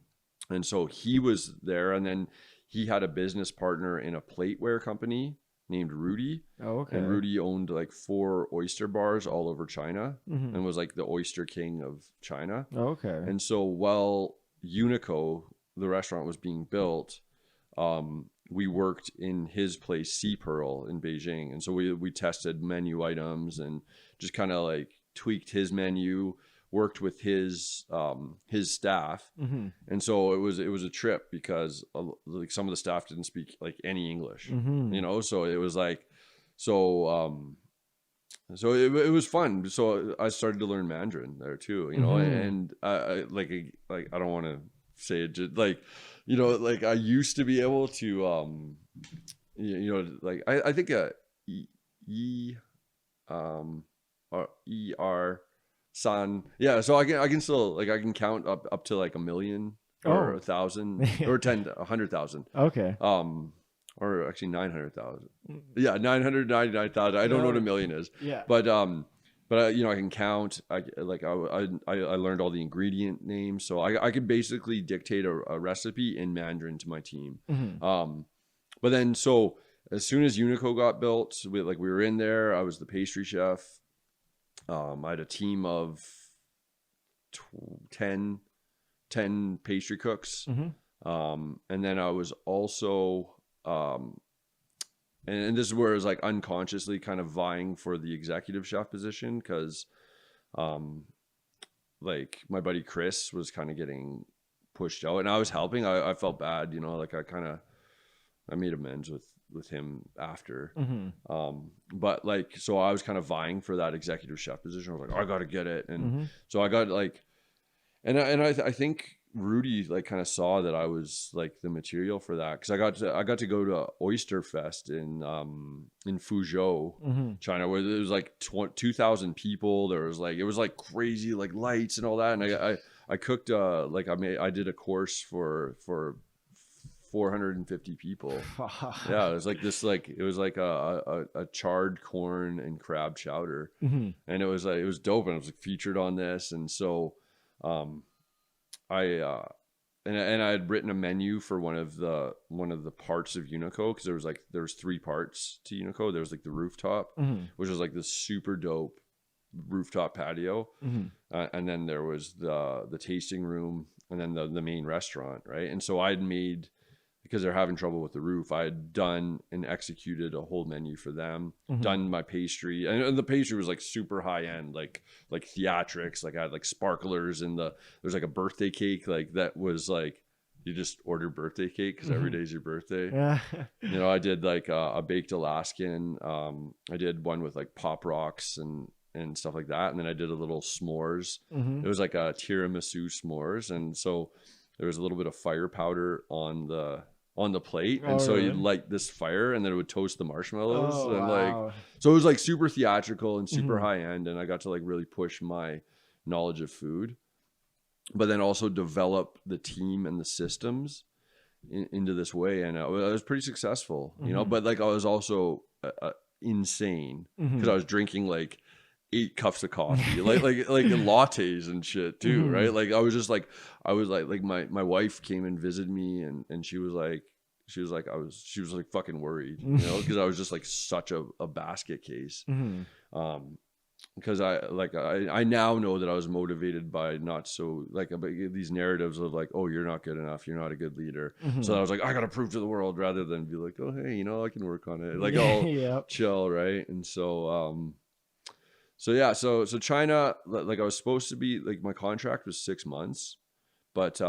And so he was there, and then he had a business partner in a plateware company named Rudy. Oh, okay. And Rudy owned like 4 oyster bars all over China Mm-hmm. and was like the oyster king of China. Oh, okay. And so while Unico, the restaurant, was being built, we worked in his place, Sea Pearl, in Beijing. And so we tested menu items and just kind of like tweaked his menu, worked with his staff. Mm-hmm. And so it was a trip because like some of the staff didn't speak like any English, Mm-hmm. you know? So it was like, so it was fun. So I started to learn Mandarin there too, you know, Mm-hmm. and like I don't want to say it, just like, you know, like I used to be able to, you know, like I think or er san, yeah. So I can still like I can count up to like 1,000,000 or Oh. 1,000 or 100,000. Okay. Or actually 900,000. Yeah, 999,000. I don't know what a million is, Yeah. but you know, I can count. I learned all the ingredient names, so I could basically dictate a recipe in Mandarin to my team. Mm-hmm. But then so as soon as Unico got built, we were in there. I was the pastry chef. I had a team of 10 pastry cooks. Mm-hmm. And then I was also and this is where I was like unconsciously kind of vying for the executive chef position because like my buddy Chris was kind of getting pushed out and I was helping. I felt bad, you know, like I made amends with him after. Mm-hmm. But like, so I was kind of vying for that executive chef position. I was like, I got to get it. And Mm-hmm. so I got like, and I think Rudy like kind of saw that I was like the material for that because I got to go to Oyster Fest in Fuzhou, Mm-hmm. China, where there was like 2,000 people. There was like it was like crazy like lights and all that. And I cooked like I did a course for 450 people. Yeah, it was like this like it was like a charred corn and crab chowder, Mm-hmm. and it was dope, and it was like featured on this, and so. I I had written a menu for one of the parts of Unico because there was 3 parts to Unico. There was like the rooftop, Mm-hmm. which was like this super dope rooftop patio, Mm-hmm. and then there was the tasting room, and then the main restaurant, right? And so I'd made because they're having trouble with the roof. I had done and executed a whole menu for them, Mm-hmm. done my pastry, and the pastry was like super high end, like theatrics. Like I had like sparklers and there's like a birthday cake like that was like you just order birthday cake because every day's your birthday. Yeah. You know, I did like a baked Alaskan. I did one with like pop rocks and stuff like that, and then I did a little s'mores. Mm-hmm. It was like a tiramisu s'mores, and so there was a little bit of fire powder on the plate, and so really? you'd light this fire and then it would toast the marshmallows. Oh, And wow. like so it was like super theatrical and super Mhm. high end, and I got to like really push my knowledge of food, but then also develop the team and the systems into this way, and I was pretty successful, you know. Mhm. But like I was also insane because Mhm. I was drinking like 8 cups of coffee, like lattes and shit too, Mhm. right? Like I was just like I was like my wife came and visited me, and she was like fucking worried, you know, because I was just like such a basket case. Mhm. Because I now know that I was motivated by not so like these narratives of like, oh, you're not good enough, you're not a good leader. Mhm. So I was like, I gotta prove to the world rather than be like, oh hey, you know, I can work on it, like I'll Yep. chill, right? And so yeah, so China, like I was supposed to be like my contract was 6 months, but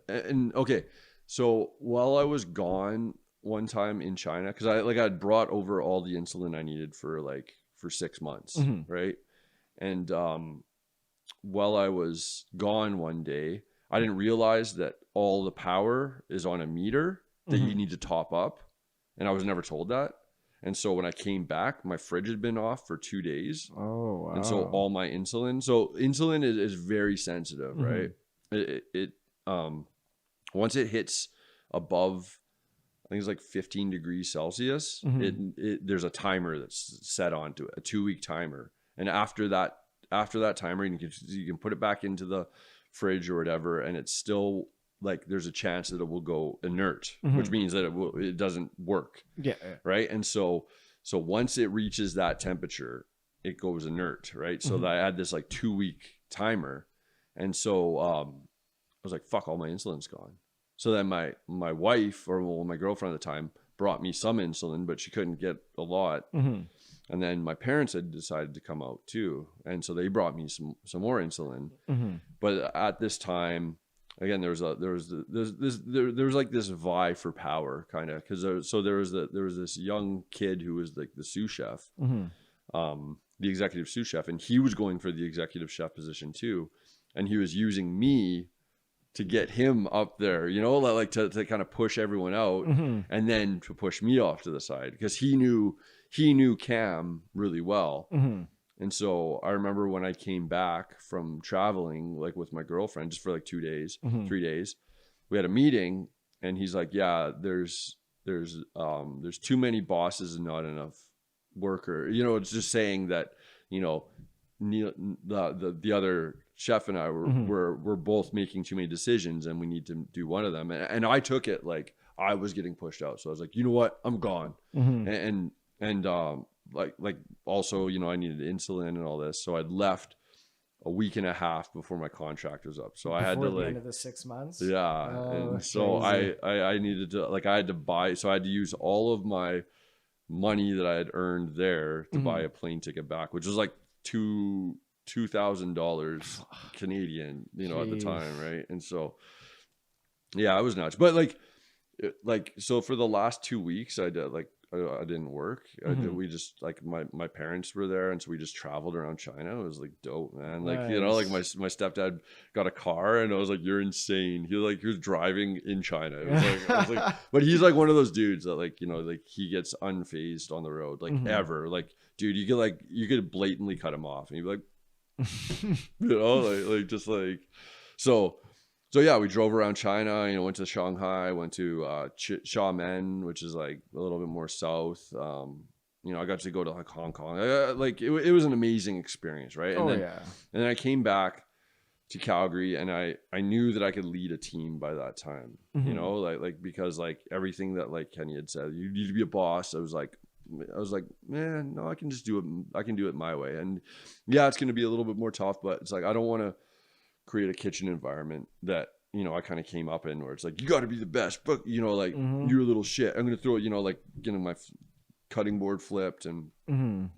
and okay, so while I was gone one time in China, because I'd brought over all the insulin I needed for 6 months, Mhm. right? And while I was gone one day, I didn't realize that all the power is on a meter that you Mhm. need to top up, and I was never told that. And so when I came back, my fridge had been off for 2 days. Oh, wow. And so all my insulin, is very sensitive, right? It once it hits above, I think it's like 15 degrees Celsius, Mhm. there's a timer that's set onto it, a 2-week timer. And after that timer, you can put it back into the fridge or whatever, and it's still like there's a chance that it will go inert, which means that it doesn't work. Yeah. Right. And so once it reaches that temperature, it goes inert. Right. So I had this like 2-week timer. And so I was like, fuck, all my insulin's gone. So then my wife, or my girlfriend at the time, brought me some insulin, but she couldn't get a lot. And then my parents had decided to come out too. And so they brought me some more insulin. But at this time, again, there was like this vie for power kind of, because there was this young kid who was like the sous chef, the executive sous chef, and he was going for the executive chef position too. And he was using me to get him up there, you know, like to kind of push everyone out, and then to push me off to the side, because he knew Cam really well. And so I remember when I came back from traveling, like with my girlfriend, just for like 2 days, 3 days, we had a meeting, and he's like, yeah, there's too many bosses and not enough worker. You know, it's just saying that, you know, the other chef and I were both making too many decisions, and we need to do one of them. And I took it like I was getting pushed out. So I was like, you know what, I'm gone. And like also, you know, I needed insulin and all this. So I'd left a week and a half before my contract was up. So I had to, the like, end of the 6 months. yeah. Oh, and so I needed to, like, I had to buy, so I had to use all of my money that I had earned there to buy a plane ticket back, which was like $2,000 Canadian, you know, at the time. Right. And so, yeah, I was nuts. But like, so for the last 2 weeks, I didn't work. We just, like, my parents were there, and so we just traveled around China. It was like dope, man. Like, nice. you know, like my stepdad got a car, and I was like, you're insane. He was driving in China. It was like, I was like, but he's like one of those dudes that, like, you know, like he gets unfazed on the road, like ever. Like, dude, you could blatantly cut him off, and you'd be like, you know, like just like, so yeah, we drove around China, you know, went to Shanghai, went to Xiamen, which is like a little bit more south. You know, I got to go to like Hong Kong. Like it was an amazing experience, right? And and then I came back to Calgary, and I knew that I could lead a team by that time. You know, like because like everything that like Kenny had said, you need to be a boss. I was like, man, no, I can just do it. I can do it my way. And yeah, it's going to be a little bit more tough, but it's like, I don't want to create a kitchen environment that, you know, I kind of came up in, where it's like, you got to be the best, but, you know, like you're a little shit. I'm going to throw it, you know, like getting my cutting board flipped, and I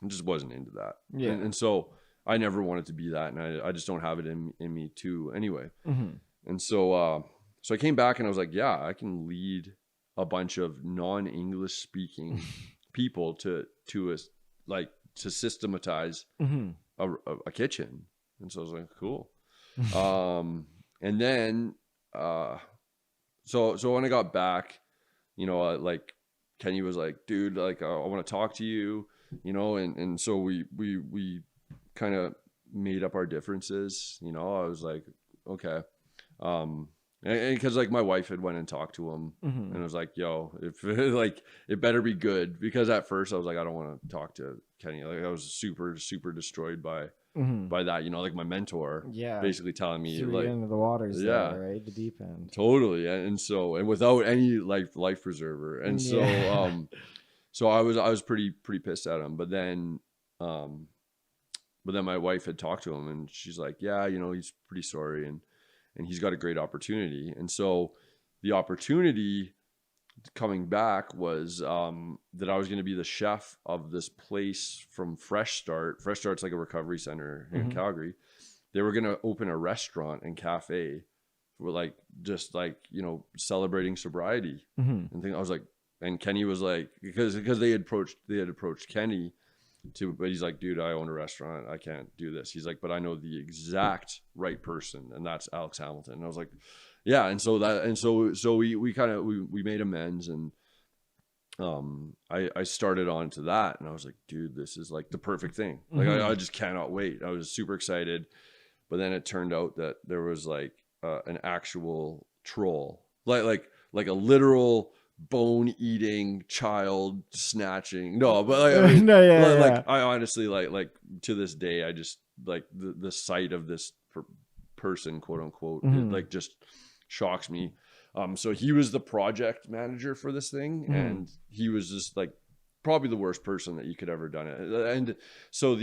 just wasn't into that. Yeah. And so I never wanted to be that. And I just don't have it in me too anyway. And so, so I came back, and I was like, yeah, I can lead a bunch of non-English speaking people to systematize a kitchen. And so I was like, cool. And then, so when I got back, you know, like Kenny was like, dude, like, I want to talk to you, you know, and so we kind of made up our differences, you know. I was like, okay. And because like my wife had went and talked to him, and I was like, yo, if like, it better be good, because at first I was like, I don't want to talk to Kenny. Like, I was super, super destroyed by that, you know, like my mentor basically telling me, like, into the waters, there, right? The deep end. Totally. And so, and without any life preserver. And so, so I was pretty pissed at him. But then my wife had talked to him, and she's like, yeah, you know, he's pretty sorry, and he's got a great opportunity. And so the opportunity coming back was that I was going to be the chef of this place from Fresh Start. Fresh Start's like a recovery center in Calgary. They were going to open a restaurant and cafe for like, just like, you know, celebrating sobriety and things. I was like, and Kenny was like, because they had approached Kenny but he's like, dude, I own a restaurant, I can't do this. He's like, but I know the exact right person, and that's Alex Hamilton. And I was like, yeah. And so we made amends, and I started on to that, and I was like, dude, this is like the perfect thing. Like, I just cannot wait. I was super excited. But then it turned out that there was like an actual troll, like a literal bone eating, child snatching. No, but like, I mean, No, yeah, like yeah. I honestly like to this day, I just like the sight of this person, quote unquote, it like just shocks me. So he was the project manager for this thing, and he was just like probably the worst person that you could ever done it. And so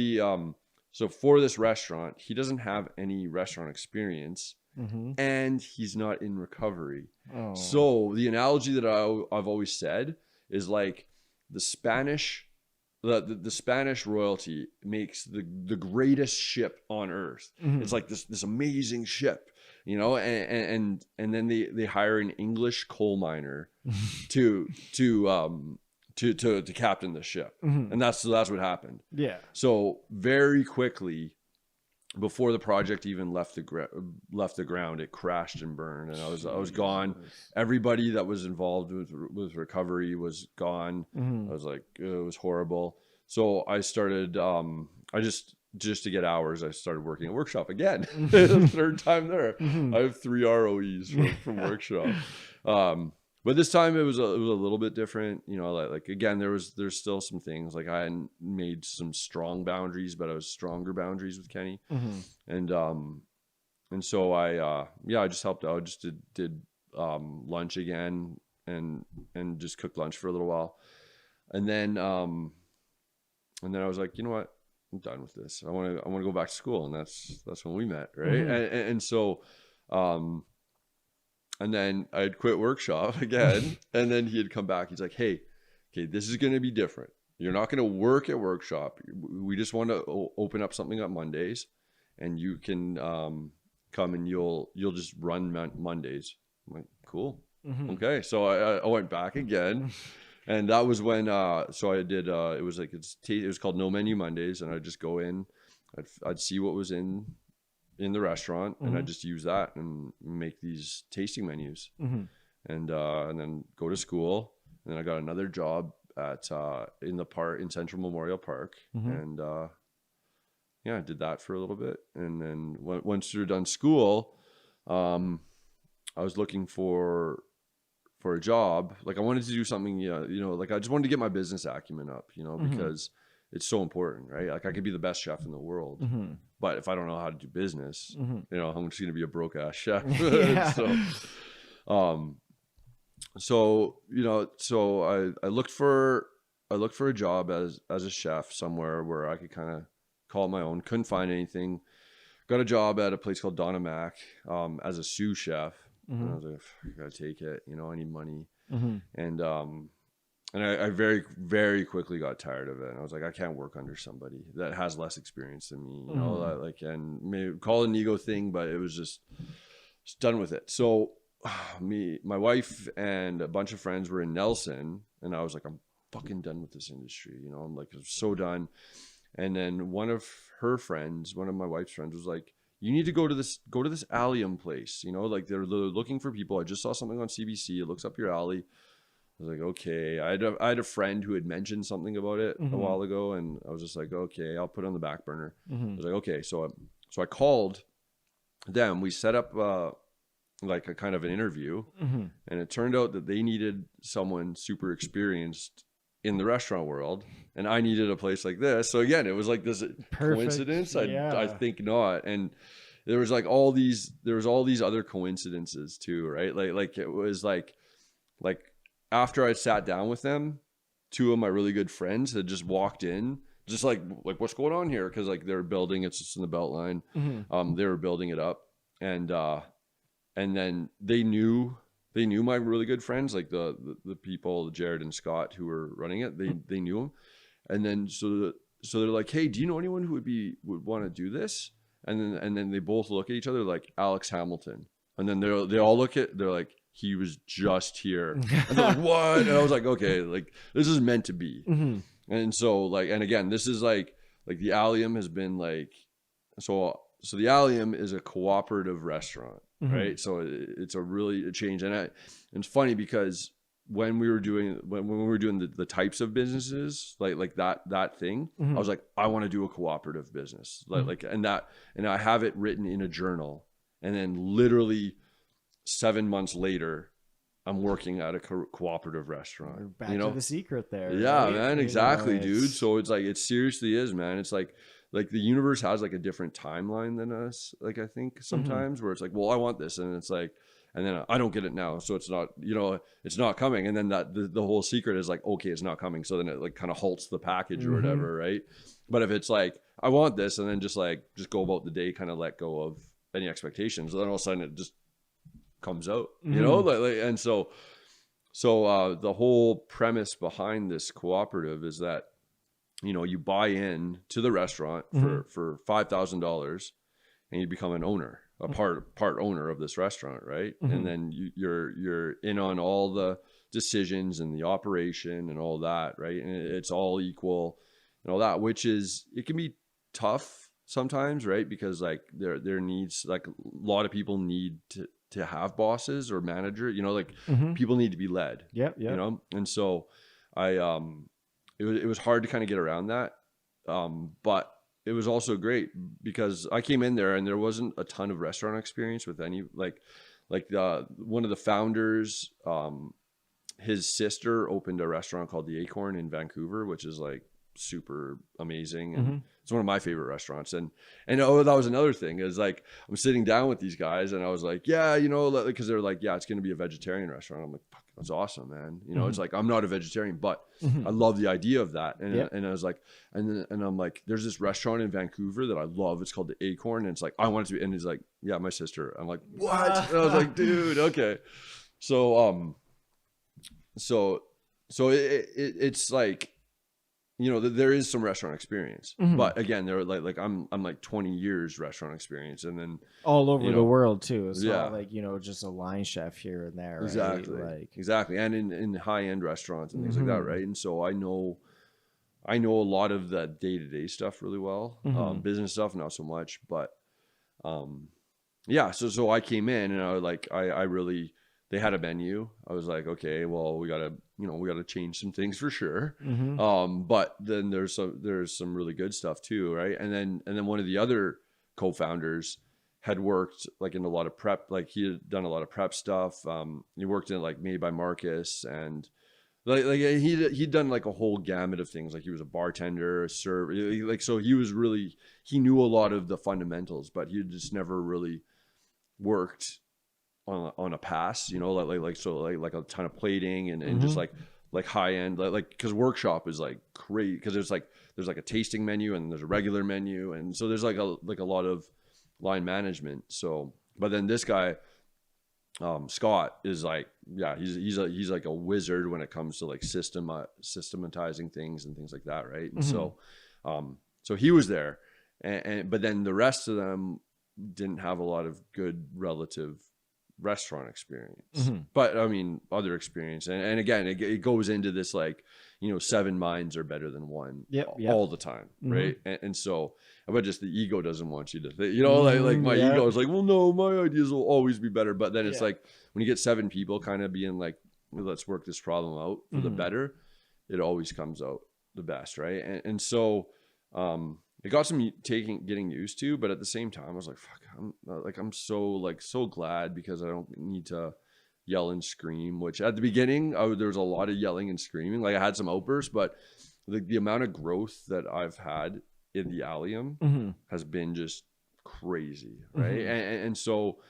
so for this restaurant, he doesn't have any restaurant experience, and he's not in recovery. Oh. So the analogy that I've always said is like the Spanish, the Spanish royalty makes the greatest ship on earth. It's like this amazing ship, you know, and then they hire an English coal miner to captain the ship, and that's what happened. Yeah. So very quickly, before the project even left the ground, it crashed and burned, and I was gone. Everybody that was involved with recovery was gone. I was like, it was horrible. So I started. I just to get hours, I started working at workshop again. The third time there. I have 3 ROEs from workshop. But this time it was a little bit different, you know, like again, there's still some things like I hadn't made some strong boundaries, but I was stronger boundaries with Kenny. And so I just helped out, just did lunch again and just cooked lunch for a little while. And then I was like, you know what? I'm done with this. I want to go back to school. And that's when we met. Right. And so, and then I had quit workshop again, and then he had come back. He's like, hey, okay, this is going to be different. You're not going to work at workshop. We just want to open up something on Mondays, and you can come and you'll just run Mondays. I'm like, cool. Okay. So I went back again, and that was when, so I did, it was like, it was called No Menu Mondays, and I'd just go in, I'd see what was in the restaurant, and I just use that and make these tasting menus, and then go to school. And then I got another job at in Central Memorial Park, and I did that for a little bit. And then once you're done school, I was looking for a job. Like I wanted to do something, like I just wanted to get my business acumen up, because it's so important, right? Like I could be the best chef in the world, but if I don't know how to do business, I'm just going to be a broke ass chef. So I looked for a job as a chef somewhere where I could kind of call it my own. Couldn't find anything. Got a job at a place called Donna Mac as a sous chef. And I was like, I gotta take it. I need money. And I very, very quickly got tired of it. And I was like, I can't work under somebody that has less experience than me, and maybe call it an ego thing, but it was just done with it. So my wife and a bunch of friends were in Nelson, and I was like, I'm fucking done with this industry. I'm like, I'm so done. And then one of my wife's friends was like, you need to go to this Allium place. Like they're looking for people. I just saw something on CBC. It looks up your alley. I was like, okay. I had a friend who had mentioned something about it a while ago, and I was just like, okay, I'll put it on the back burner. I was like, okay. So I called them. We set up like a kind of an interview, and it turned out that they needed someone super experienced in the restaurant world, and I needed a place like this. So again, it was like this coincidence. I think not. And there was all these other coincidences too, right? Like it was like after I sat down with them, 2 of my really good friends had just walked in, just like what's going on here? Because like they're building, it's just in the Beltline. They were building it up, and then they knew my really good friends, like the people, Jared and Scott, who were running it. They knew them, and then so they're like, hey, do you know anyone who would want to do this? And then they both look at each other like Alex Hamilton, and then they all look at, they're like, he was just here. And they're like, what? And I was like, okay, like this is meant to be. And so and again, this is like the Allium has been like, so the Allium is a cooperative restaurant, right? So it's a change. And it's funny because when we were doing the types of businesses, like that thing, I was like, I want to do a cooperative business. And I have it written in a journal, and then literally 7 months later, I'm working at a cooperative We're restaurant, back you to know? the secret there, Yeah, right? man, You know, exactly, dude. it's So it's like, it seriously is, man. It's like the universe has like a different timeline than us. Like, I think Mhm. sometimes where it's like, well, I want this. And it's like, and then I don't get it now. So it's not, you know, it's not coming. And then that the whole secret is like, okay, it's not coming. So then it like kind of halts the package or Mhm. whatever. Right. But if it's like, I want this, and then just go about the day, kind of let go of any expectations, then all of a sudden it just comes out, you know, Mhm. and the whole premise behind this cooperative is that, you know, you buy in to the restaurant Mhm. for $5,000, and you become an owner, a part owner of this restaurant, right? And Mhm. then you're in on all the decisions and the operation and all that, right? And it's all equal and all that, which is, it can be tough sometimes, right? Because like there needs, like, a lot of people need to have bosses or manager, you know, like Mhm. people need to be led, Yep, you yep. know? And so I it was hard to kind of get around that. But it was also great because I came in there and there wasn't a ton of restaurant experience with any, like the one of the founders, his sister opened a restaurant called the Acorn in Vancouver, which is like super amazing, and Mhm. it's one of my favorite restaurants. And oh, that was another thing, is like, I'm sitting down with these guys and I was like, yeah, you know, because they're like, yeah, it's going to be a vegetarian restaurant. I'm like, fuck, that's awesome, man. You know, it's Mhm. like, I'm not a vegetarian, but I Mhm. love the idea of that. Yep. And I was like, and I'm like, there's this restaurant in Vancouver that I love. It's called the Acorn, and it's like, I want it to be. And he's like, yeah, my sister. I'm like, what? And I was like, dude, okay. So so it's like, you know, there is some restaurant experience, Mhm. but again, they're like I'm like 20 years restaurant experience, and then, All you over the know, world too. It's not yeah, like, you know, just a line chef here and there, right? exactly, Like exactly, and in high end restaurants and things like that, mhm. right? And so I know a lot of that day-to-day stuff really well. Mhm. Business stuff not so much, but um yeah, so I came in and I was like, I really, they had a menu. I was like, okay, well, we gotta change some things for sure. Mhm. But then there's some really good stuff too, right? And then one of the other co-founders had worked like in a lot of prep, like he had done a lot of prep stuff. He worked in like Made by Marcus, and like he'd done like a whole gamut of things. Like he was a bartender, a server, like, so he knew a lot of the fundamentals, but he just never really worked on a pass, you know, like a ton of plating and just Mhm. like high end, like because workshop is like crazy, because there's like a tasting menu and there's a regular menu, and so there's like a lot of line management. So, but then this guy, Scott, is like, yeah, he's like a wizard when it comes to like systematizing things and things like that, right? And Mhm. so he was there, and but then the rest of them didn't have a lot of good relative restaurant experience, Mhm. but I mean other experience, and again, it goes into this, like, you know, seven minds are better than one Yep, yep. all the time, Mhm. right? And so, but just the ego doesn't want you to think, you know, like Mhm. my ego Yep. is like, well, no, my ideas will always be better. But then it's Yeah. like, when you get seven people kind of being like, well, let's work this problem out for the Mhm. better, it always comes out the best, right? And so it got some getting used to, but at the same time I was like, fuck, I'm so glad, because I don't need to yell and scream, which at the beginning there was a lot of yelling and screaming. Like, I had some outbursts, but the amount of growth that I've had in the Allium Mhm. has been just crazy, right? Mhm. And so,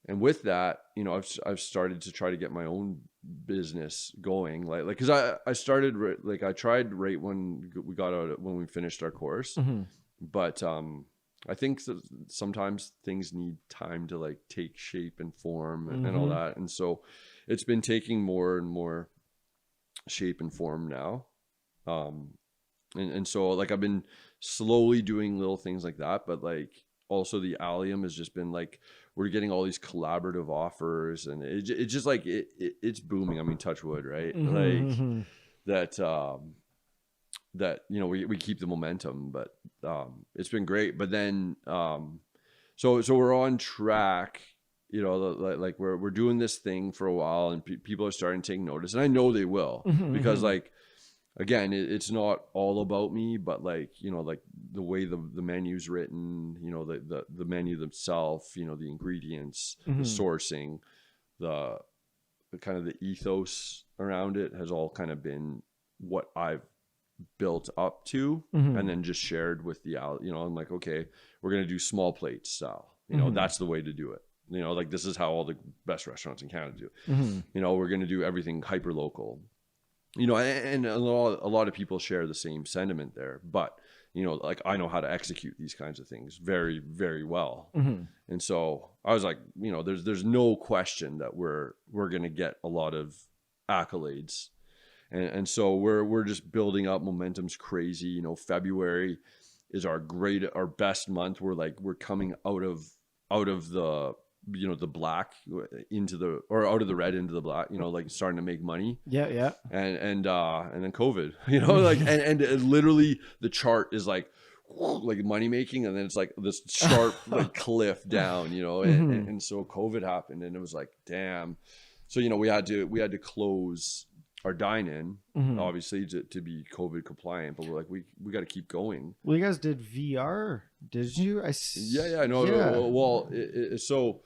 and with that, you know, I've started to try to get my own business going, like because I started like, I tried right when we got out, when we finished our course, Mhm. but I think that sometimes things need time to like take shape and form and all Mhm. that, and so it's been taking more and more shape and form now. um and so, like, I've been slowly doing little things like that, but like, also the Allium has just been like, we're getting all these collaborative offers, and it's just like it's booming. I mean, touch wood, right? Mhm. Like Mhm. that, that, you know, we keep the momentum, but it's been great. But then so we're on track, you know, like we're doing this thing for a while, and people are starting to take notice, and I know they will, because Mhm. like, again, it's not all about me, but like, you know, like the way the menu's written, you know, the menu themselves, you know, the ingredients, the Mhm. sourcing, the kind of the ethos around it has all kind of been what I've built up to, and then just shared with the I'm like, okay, we're gonna do small plate style, that's the way to do it, like this is how all the best restaurants in Canada do it. We're gonna do everything hyper local, and a lot of people share the same sentiment there, but like I know how to execute these kinds of things very, very well. And so I was like, there's no question that we're gonna get a lot of accolades. And so we're just building up. Momentum's crazy. February is our best month. We're coming out of the the black out of the red into the black. Like starting to make money. Yeah. And then COVID. Like and literally the chart is like money making, and then it's like this sharp like cliff down. And so COVID happened, and it was like, damn. So we had to close our dine-in, obviously, to be COVID compliant, but we're like, we got to keep going. Well, you guys did VR, did you? Yeah, no. Yeah. Well, so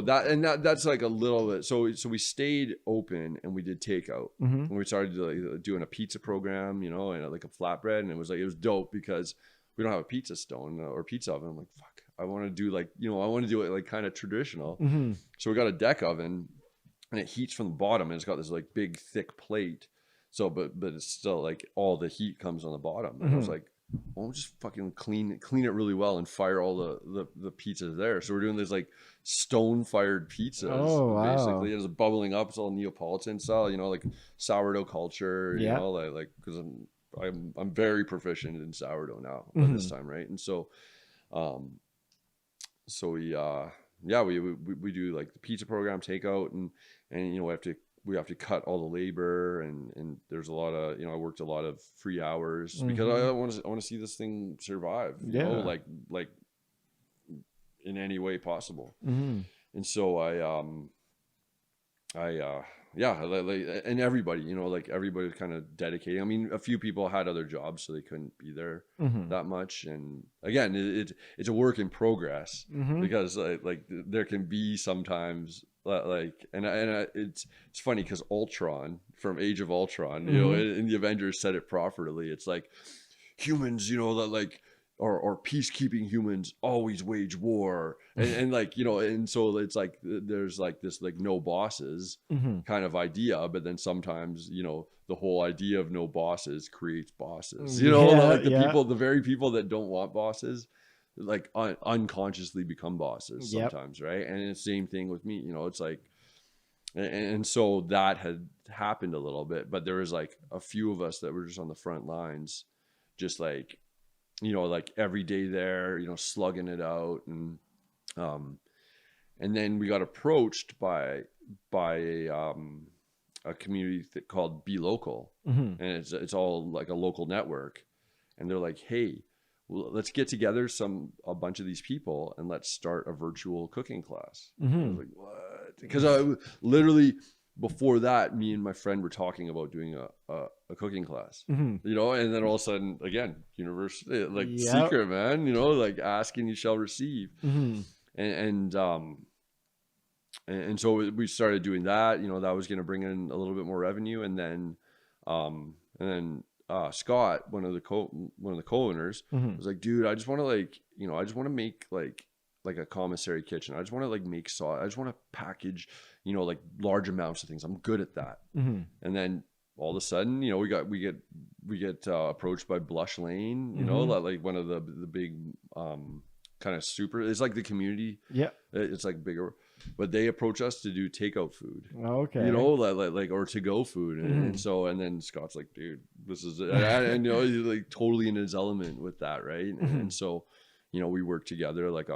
that's like a little bit. So we stayed open and we did takeout. And we started doing a pizza program, and like a flatbread, and it was dope because we don't have a pizza stone or pizza oven. I'm like, fuck, I want to do I want to do it like kind of traditional. So we got a deck oven. And it heats from the bottom, and it's got this like big thick plate. So, but it's still like all the heat comes on the bottom. And I was like, well, we'll just fucking clean it really well and fire all the pizzas there. So we're doing this like stone fired pizzas. Oh, wow. Basically, it's bubbling up. It's all Neapolitan style, like sourdough culture. Like because I'm very proficient in sourdough now by this time, right? And so, we do like the pizza program, takeout, and we have to cut all the labor, and there's a lot of I worked a lot of free hours because I want to see this thing survive, like in any way possible. And so and everybody, like everybody was kind of dedicating. I mean, a few people had other jobs, so they couldn't be there that much. And again, it's a work in progress because like there can be sometimes it's funny because Ultron from Age of Ultron, in the Avengers said it properly. It's like humans, that like. Or peacekeeping humans always wage war, and and so it's like there's like this like no bosses kind of idea, but then sometimes the whole idea of no bosses creates bosses. The very people that don't want bosses, like unconsciously become bosses sometimes, right? And it's the same thing with me. It's like, and so that had happened a little bit, but there was like a few of us that were just on the front lines, just like. Like every day there, slugging it out. And then we got approached by a community called Be Local. And it's all like a local network. And they're like, hey, well, let's get together a bunch of these people and let's start a virtual cooking class. I was like, what? Because I literally... Before that, me and my friend were talking about doing a cooking class, and then all of a sudden, again, university, like secret, man, like asking you shall receive. And so we started doing that, that was going to bring in a little bit more revenue. And then Scott, one of the co-owners was like, dude, I just want to make like a commissary kitchen. I just want to like make sauce. I just want to package, like large amounts of things. I'm good at that. And then all of a sudden, we get approached by Blush Lane, like one of the big kind of super. It's like the community. Yeah, it's like bigger, but they approach us to do takeout food. Okay, like or to go food, and then Scott's like, dude, this is it. And he's like totally in his element with that, right? And so. We work together. Like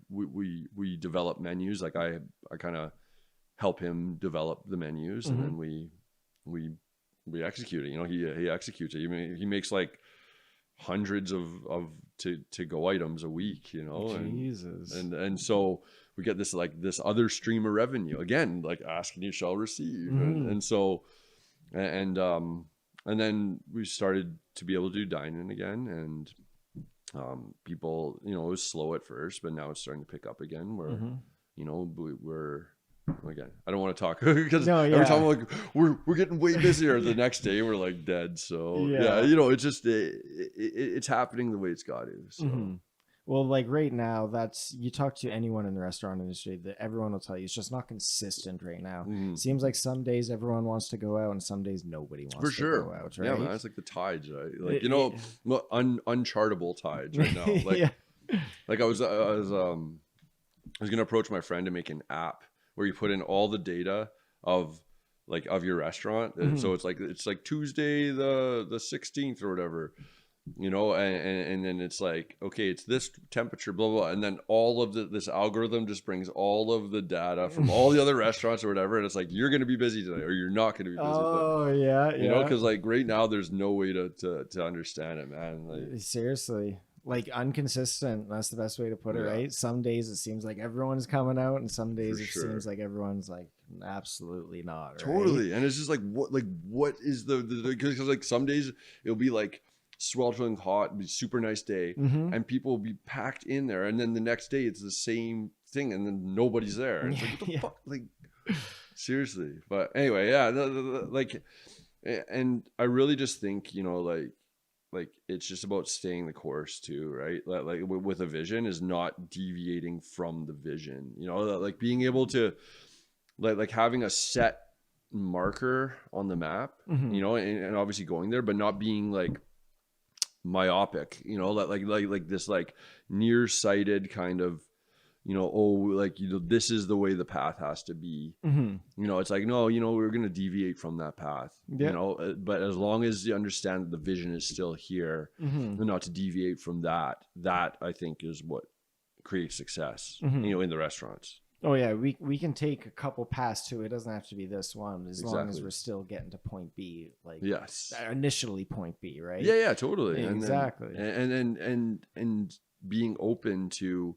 we develop menus. Like I kind of help him develop the menus, and then we execute it. He executes it. He makes like hundreds of to go items a week. Jesus. And so we get this other stream of revenue. Again, like asking you shall receive. And so and then we started to be able to do dine-in again, and. People, it was slow at first, but now it's starting to pick up again. Where, we're again, I don't want to talk because No, every time yeah. I'm like, we're getting way busier. The next day we're like dead. So yeah, Yeah. you know, it's just it's happening the way it's got to. So Hmm. Well, like right now, that's you talk to anyone in the restaurant industry, that everyone will tell you it's just not consistent right now. mhm. Seems like some days everyone wants to go out, and some days nobody For wants to sure, go out, yeah, man. right? It's like the tides, right? Like you know, It- unchartable tides right now. yeah. Like I was gonna approach my friend to make an app where you put in all the data of of your restaurant. Mhm. So it's like Tuesday the 16th or whatever, you know, and then it's like, okay, it's this temperature, blah blah, and then all of this algorithm just brings all of the data from all the other restaurants or whatever, and it's like you're gonna be busy today or you're not gonna be busy today. Oh yeah, You know, yeah. because like right now there's no way to understand it, man. Like Seriously, like inconsistent. That's the best way to put it, yeah, right? Some days it seems like everyone's coming out, and some for days it sure. seems like everyone's like absolutely not, right? Totally. And it's just like what is the because like some days it'll be like sweltering hot, it'll be super nice day, Mm-hmm. and people will be packed in there, and then the next day it's the same thing, and then nobody's there. It's like what the Yeah. fuck, like seriously. But anyway, yeah, like, and I really just think, you know, like it's just about staying the course too, right? Like with a vision is not deviating from the vision, you know, like being able to like having a set marker on the map, Mm-hmm. you know, and obviously going there, but not being like myopic, you know, like this like nearsighted kind of, you know, oh, like, you know, this is the way the path has to be. Mm-hmm. You know, it's like, no, you know, we're going to deviate from that path, you Yeah. know, but as long as you understand that the vision is still here Mm-hmm. and not to deviate from that, that I think is what creates success, Mm-hmm. you know, in the restaurants. Oh yeah, we can take a couple past too. It doesn't have to be this one, as long as Exactly. we're still getting to point B, like Yes. initially point B, right? Yeah, totally. Exactly. And being open to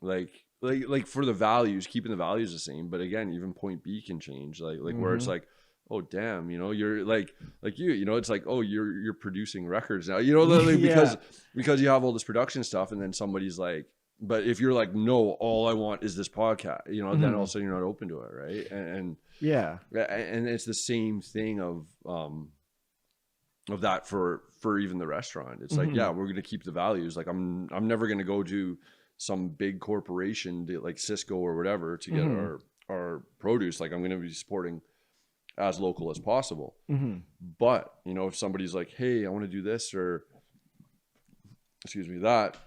like for the values, keeping the values the same, but again, even point B can change. Like where it's Mm-hmm. like, oh damn, you know, you're like you know, it's like, oh, you're producing records now, you know, like, Yeah. because you have all this production stuff, and then somebody's like, but if you're like, no, all I want is this podcast, you know, then all of a sudden you're not open to it, right? Yeah. And it's the same thing of that for even the restaurant. It's like, Mhm. yeah, we're going to keep the values. Like I'm never going to go to some big corporation like Cisco or whatever to get Mhm. our produce. Like I'm going to be supporting as local as possible. Mm-hmm. But, you know, if somebody's like, hey, I want to do this, or excuse me, that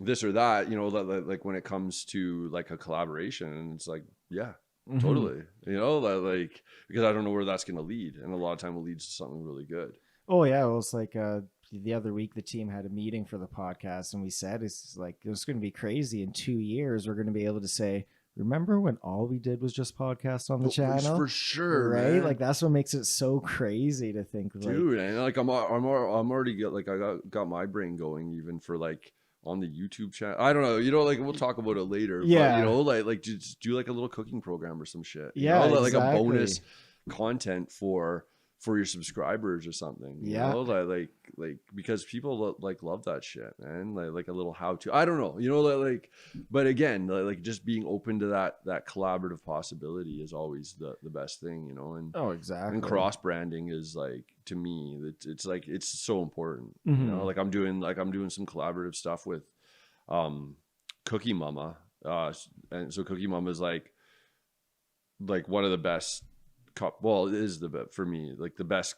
this or that, you know, like when it comes to like a collaboration, and it's like, yeah, Mm-hmm. totally, you know, like because I don't know where that's going to lead, and a lot of time it leads to something really good. Oh yeah, well, it's like the other week the team had a meeting for the podcast, and we said it's like it's going to be crazy. In 2 years, we're going to be able to say, "Remember when all we did was just podcast on the channel?" For sure, Right? man. Like that's what makes it so crazy to think, like, Dude, and like I'm already like I got my brain going even for like on the YouTube channel. I don't know, you know, like we'll talk about it later. But Yeah. you know, like just do like a little cooking program or some shit. You Yeah, know, like a exactly. bonus content for your subscribers or something. You Yeah. know, like because people like love that shit, man. Like a little how to. I don't know, you know, like but again, like just being open to that collaborative possibility is always the best thing, you know. Oh, exactly. And cross branding is like, to me, it's like it's so important. Mhm. You know, like I'm doing some collaborative stuff with Cookie Mama. And so Cookie Mama is like one of the best it is for me, like the best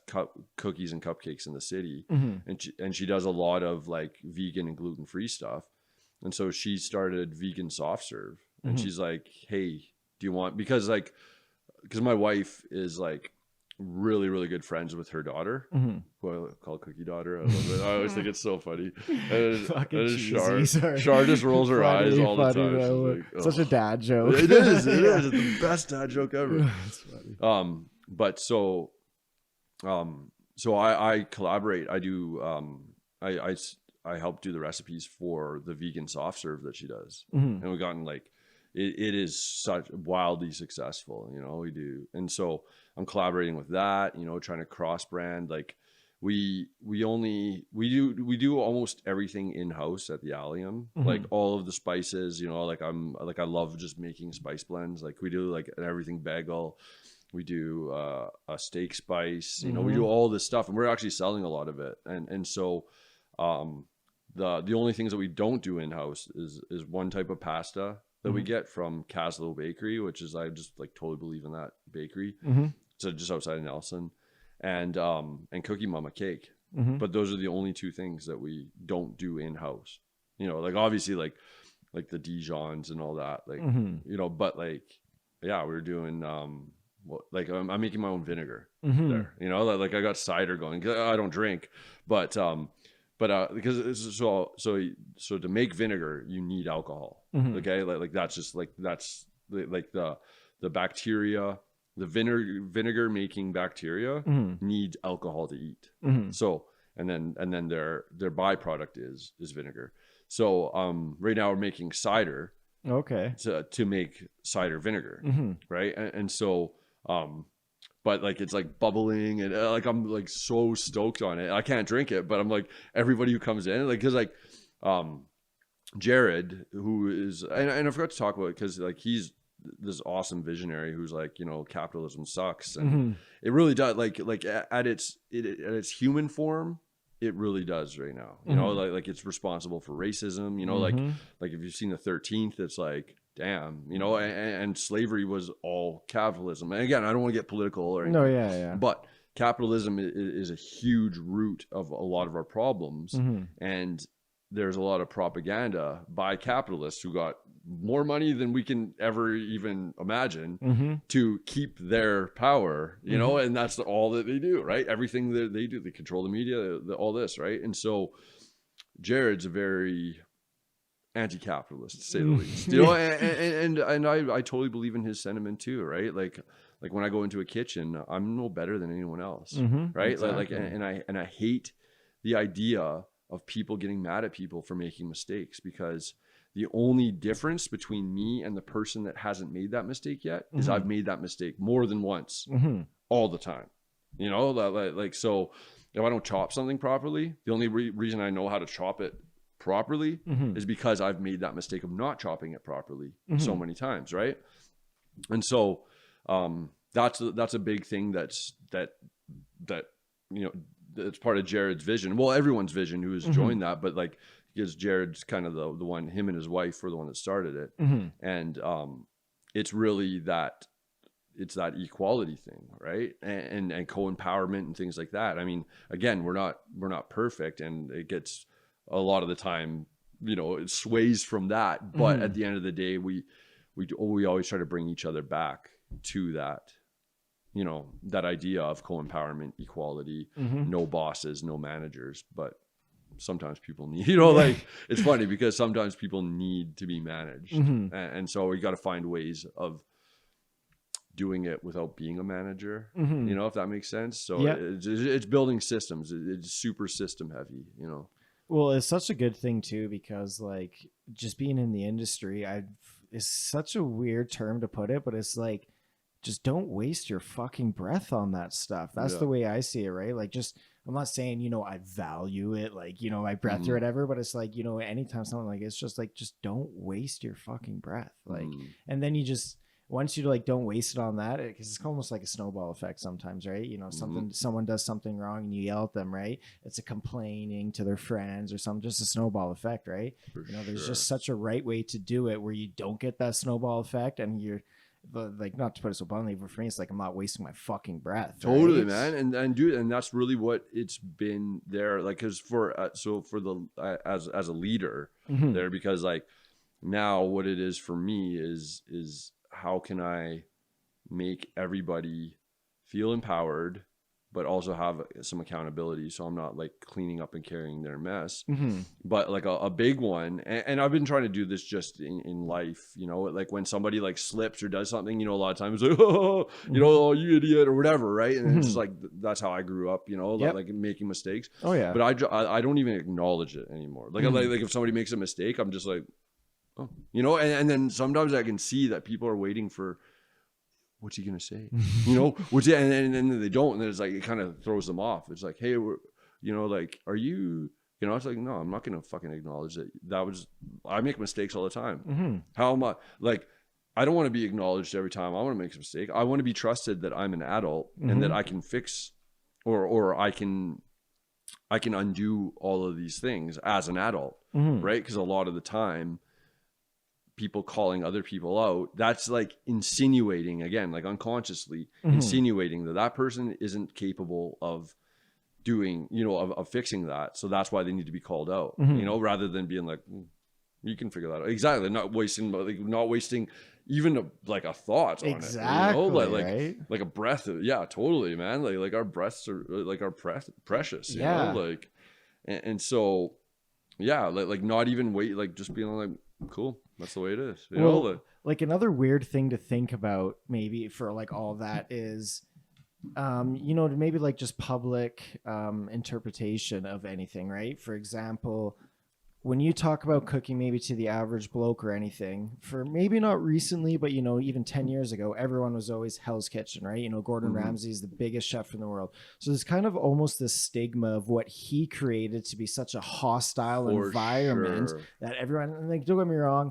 cookies and cupcakes in the city. Mhm. And she does a lot of like vegan and gluten-free stuff. And so she started vegan soft serve, and Mhm. she's like, hey, do you want, because my wife is like really, really good friends with her daughter, Mhm. who I call Cookie Daughter. I love it. I always think it's so funny. And Fucking cheesy. Char, Sorry. Char just rolls her eyes all the time. though. She's like, Such a "Ugh." dad joke. It is. It Yeah. is. It's the best dad joke ever. That's funny. But so I collaborate. I do I help do the recipes for the vegan soft serve that she does, Mhm. and we've gotten like it is such wildly successful. You know, we do, and so I'm collaborating with that. You know, trying to cross brand. Like we do almost everything in house at the Allium, like all of the spices, you know, like I love just making spice blends. Like we do like an everything bagel, we do a steak spice, you know, we do all this stuff, and we're actually selling a lot of it. And so the only things that we don't do in house is one type of pasta that we get from Caslow Bakery, which is, I just like totally believe in that bakery. So just outside of Nelson, and Cookie Mama cake. But those are the only two things that we don't do in house. You know, like obviously like the Dijons and all that, like you know, but like yeah, we're doing like I'm making my own vinegar there. You know, like I got cider going. I don't drink, but because it's so to make vinegar you need alcohol. Okay, like that's just like that's like the bacteria, the vinegar making bacteria need alcohol to eat. So and then their byproduct is vinegar. So right now we're making cider to make cider vinegar, right? And so but like it's like bubbling, and like I'm like so stoked on it. I can't drink it, but I'm like, everybody who comes in, like, because like Jared, who is, and I forgot to talk about it, because like he's this awesome visionary who's like, you know, capitalism sucks, and it really does, like at its human form, it really does right now. You know, like it's responsible for racism, you know, like if you've seen the 13th, it's like, damn, you know, and slavery was all capitalism. And again, I don't want to get political or anything. No, yeah. But capitalism is a huge root of a lot of our problems. And there's a lot of propaganda by capitalists who got more money than we can ever even imagine to keep their power, you know, and that's all that they do, right? Everything that they do, they control the media, all this, right? And so Jared's a very anti-capitalist, to say the least, you know, and I totally believe in his sentiment too, right? Like when I go into a kitchen, I'm no better than anyone else, right? Exactly. And I hate the idea of people getting mad at people for making mistakes, because the only difference between me and the person that hasn't made that mistake yet is I've made that mistake more than once, all the time, you know, like so if I don't chop something properly, the only reason I know how to chop it properly is because I've made that mistake of not chopping it properly so many times, right? And so that's a big thing that you know, it's part of Jared's vision. Well, everyone's vision who has joined that, but like, because Jared's kind of the one, him and his wife were the one that started it. And it's really that equality thing, right? And co-empowerment and things like that. I mean, again, we're not perfect, and it gets a lot of the time, you know, it sways from that, but at the end of the day, we always try to bring each other back to that, you know, that idea of co-empowerment, equality, no bosses, no managers. But sometimes people need, you know, like it's funny because sometimes people need to be managed, and so we got to find ways of doing it without being a manager, you know, if that makes sense. So it's building systems. It's super system heavy, you know. Well, it's such a good thing too, because like just being in the industry, it's such a weird term to put it, but it's like, just don't waste your fucking breath on that stuff. That's the way I see it, right? Like, just, I'm not saying, you know, I value it, like, you know, my breath or whatever, but it's like, you know, anytime something like, it's just like, just don't waste your fucking breath. Like, and then you just, once you like don't waste it on that, because it's almost like a snowball effect sometimes, right? You know, someone does something wrong and you yell at them, right? It's a complaining to their friends or something, just a snowball effect, right? You know, there's just such a right way to do it where you don't get that snowball effect, and you're like, not to put it so bluntly, but for me, it's like, I'm not wasting my fucking breath. Totally, right? man. And dude, and that's really what it's been there. Like, cause for the, as a leader there, because like now what it is for me is how can I make everybody feel empowered, but also have some accountability, so I'm not like cleaning up and carrying their mess. But like a big one, and I've been trying to do this just in life, you know, like when somebody like slips or does something, you know, a lot of times like, oh, you know, oh, you idiot or whatever, right? And it's just like, that's how I grew up, you know, like making mistakes. Oh yeah. But I don't even acknowledge it anymore. Like like if somebody makes a mistake, I'm just like, oh, you know, and then sometimes I can see that people are waiting for, what's he gonna say? You know, and then they don't, and then it's like, it kind of throws them off. It's like, hey, you know, like, are you, you know, it's like, no, I'm not going to fucking acknowledge that. I make mistakes all the time. Mm-hmm. How am I, like, I don't want to be acknowledged every time I want to make a mistake. I want to be trusted that I'm an adult and that I can fix, or I can undo all of these things as an adult, right? Because a lot of the time, people calling other people out, that's like insinuating, again, like unconsciously insinuating that person isn't capable of doing, you know, of fixing that. So that's why they need to be called out, you know, rather than being like, you can figure that out. Exactly. Not wasting even a thought on exactly, it, you know, right? like a breath. Yeah, totally, man. Like our breaths are like our precious, you know, like, and so, yeah, like not even wait, like just being like, cool, that's the way it is, you know. Like another weird thing to think about maybe for like all that is, you know, maybe like just public interpretation of anything, right? For example, when you talk about cooking maybe to the average bloke or anything, for maybe not recently, but, you know, even 10 years ago, everyone was always Hell's Kitchen, right? You know, Gordon Ramsay is the biggest chef in the world. So there's kind of almost this stigma of what he created to be such a hostile environment that everyone, like, don't get me wrong,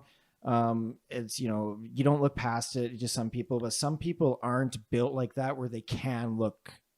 it's, you know, you don't look past it to some people, but some people aren't built like that where they can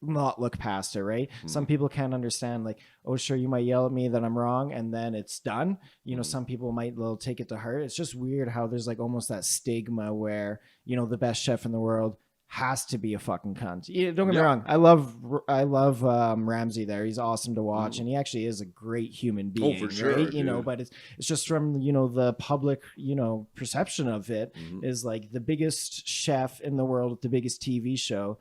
not look past it, right? Some people can't understand, like, oh, sure, you might yell at me that I'm wrong and then it's done. You know, some people might take it to heart. It's just weird how there's like almost that stigma where, you know, the best chef in the world has to be a fucking cunt. Don't get me wrong. I love Ramsay there. He's awesome to watch, and he actually is a great human being. Oh, for sure, right? dude. You know, but it's just from, you know, the public, you know, perception of it is like the biggest chef in the world with the biggest TV show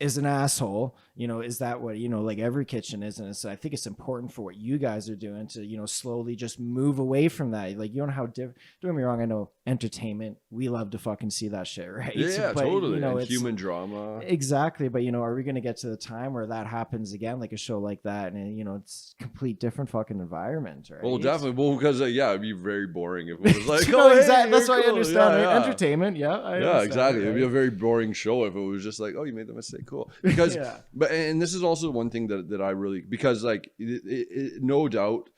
is an asshole. You know, is that what, you know, like every kitchen is? And so I think it's important for what you guys are doing to, you know, slowly just move away from that. Like, you know how don't get me wrong, I know entertainment, we love to fucking see that shit, right? Yeah, but, totally. You know, and human drama. Exactly. But, you know, are we going to get to the time where that happens again, like a show like that, and, you know, it's a complete different fucking environment, right? Well, definitely. Well, because it'd be very boring if it was like, no, oh, exactly. Hey, that's why cool. I understand, yeah, right? yeah. Entertainment. Yeah, exactly. Right? It'd be a very boring show if it was just like, oh, you made the mistake. Cool. Because, but, and this is also one thing that I really, because like, no doubt,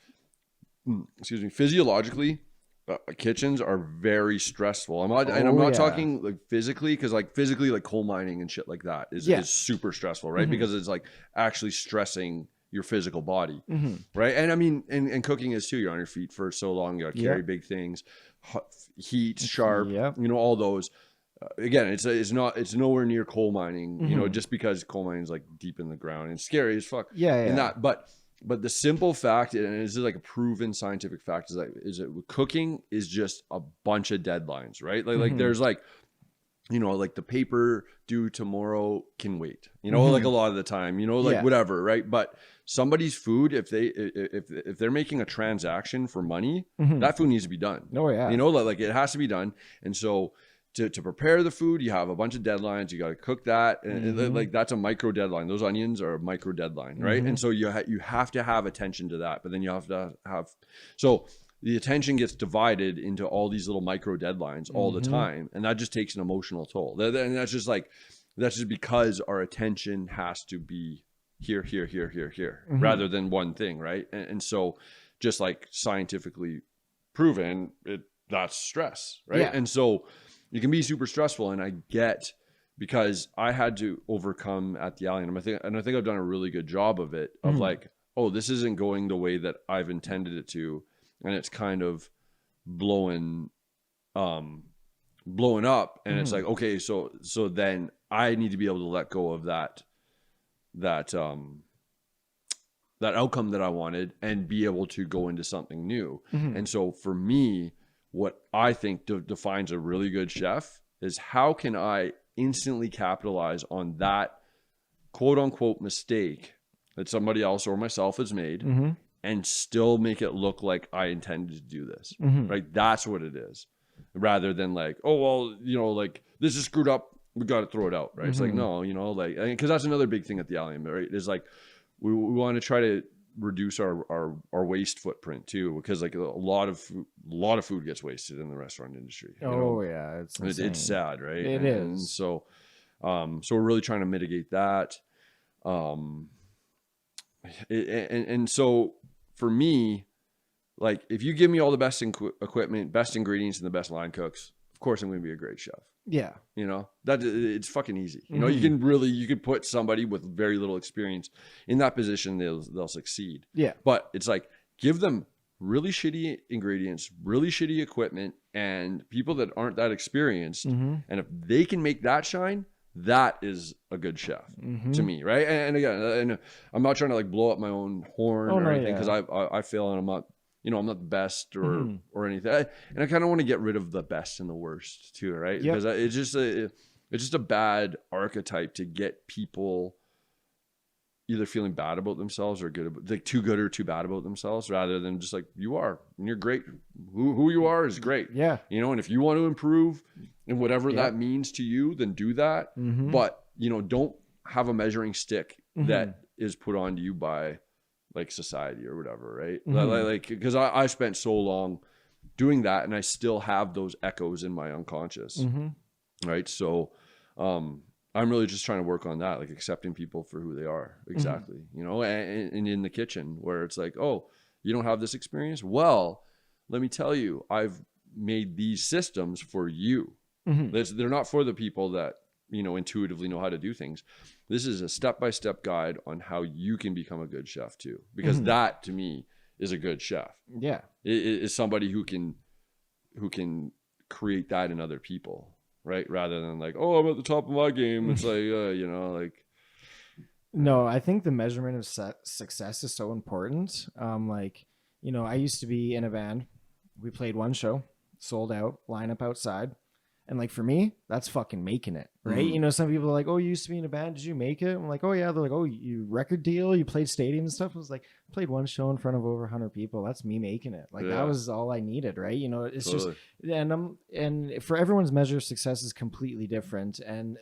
excuse me, physiologically, kitchens are very stressful. I'm not talking like physically, because like physically, like coal mining and shit like that is super stressful, right? Because it's like actually stressing your physical body, right? And I mean, and cooking is too. You're on your feet for so long. You got to carry big things, heat, sharp, you know, all those. Again, it's nowhere near coal mining, you know, just because coal mining is like deep in the ground and scary as fuck. And that, but the simple fact, and this is like a proven scientific fact, is that cooking is just a bunch of deadlines, right? Like there's like, you know, like the paper due tomorrow can wait, you know, like a lot of the time, you know, like whatever, right? But somebody's food, if they're making a transaction for money, that food needs to be done. You know, like it has to be done. And so to prepare the food, you have a bunch of deadlines. You got to cook that, and like that's a micro deadline. Those onions are a micro deadline, right? And so you have to have attention to that, but then you have to have, so the attention gets divided into all these little micro deadlines all the time, and that just takes an emotional toll. And that's just because our attention has to be here, rather than one thing, right? And so, just like scientifically proven, that's stress, right? And so it can be super stressful, and I get, because I had to overcome at the Alien, and I think I've done a really good job of it, of like, oh, this isn't going the way that I've intended it to, and it's kind of blowing up, and it's like, okay, so then I need to be able to let go of that outcome that I wanted and be able to go into something new. And so for me, what I think defines a really good chef is how can I instantly capitalize on that quote unquote mistake that somebody else or myself has made and still make it look like I intended to do this, right? That's what it is, rather than like, oh, well, you know, like this is screwed up, we got to throw it out, right? It's like, no, you know, like, because that's another big thing at the Alien, right? Is like, we want to try to reduce our waste footprint too, because like a lot of food gets wasted in the restaurant industry. It's sad, right? It is. And so we're really trying to mitigate that. and so for me, like if you give me all the best equipment, best ingredients, and the best line cooks, of course I'm going to be a great chef. Yeah. You know, that it's fucking easy. You know, you can put somebody with very little experience in that position, they'll succeed. Yeah. But it's like, give them really shitty ingredients, really shitty equipment, and people that aren't that experienced. And if they can make that shine, that is a good chef to me, right? And again, and I'm not trying to like blow up my own horn or anything, because I feel, and I'm not, you know, I'm not the best or anything, and I kind of want to get rid of the best and the worst too, right? Because it's just a bad archetype to get people either feeling bad about themselves or like too good or too bad about themselves, rather than just like, you are and you're great. Who you are is great. Yeah. You know, and if you want to improve and whatever that means to you, then do that. But, you know, don't have a measuring stick that is put on you by like society or whatever, right? Like, because I spent so long doing that, and I still have those echoes in my unconscious, right? So, I'm really just trying to work on that, like accepting people for who they are. Exactly. You know, and in the kitchen where it's like, oh, you don't have this experience? Well, let me tell you, I've made these systems for you. They're not for the people that, you know, intuitively know how to do things. This is a step-by-step guide on how you can become a good chef too, because that to me is a good chef. Yeah. It is somebody who can create that in other people. Right, rather than like, oh, I'm at the top of my game. It's like, you know, like. No, I think the measurement of success is so important. Like, you know, I used to be in a band. We played one show, sold out, lineup outside, and like for me, that's fucking making it, right? You know, some people are like, "Oh, you used to be in a band. Did you make it?" I'm like, "Oh yeah." They're like, "Oh, you record deal? You played stadiums and stuff?" I was like, I played one show in front of over 100 people. That's me making it. Like that was all I needed, right? You know, it's just, and for everyone's measure of success is completely different, and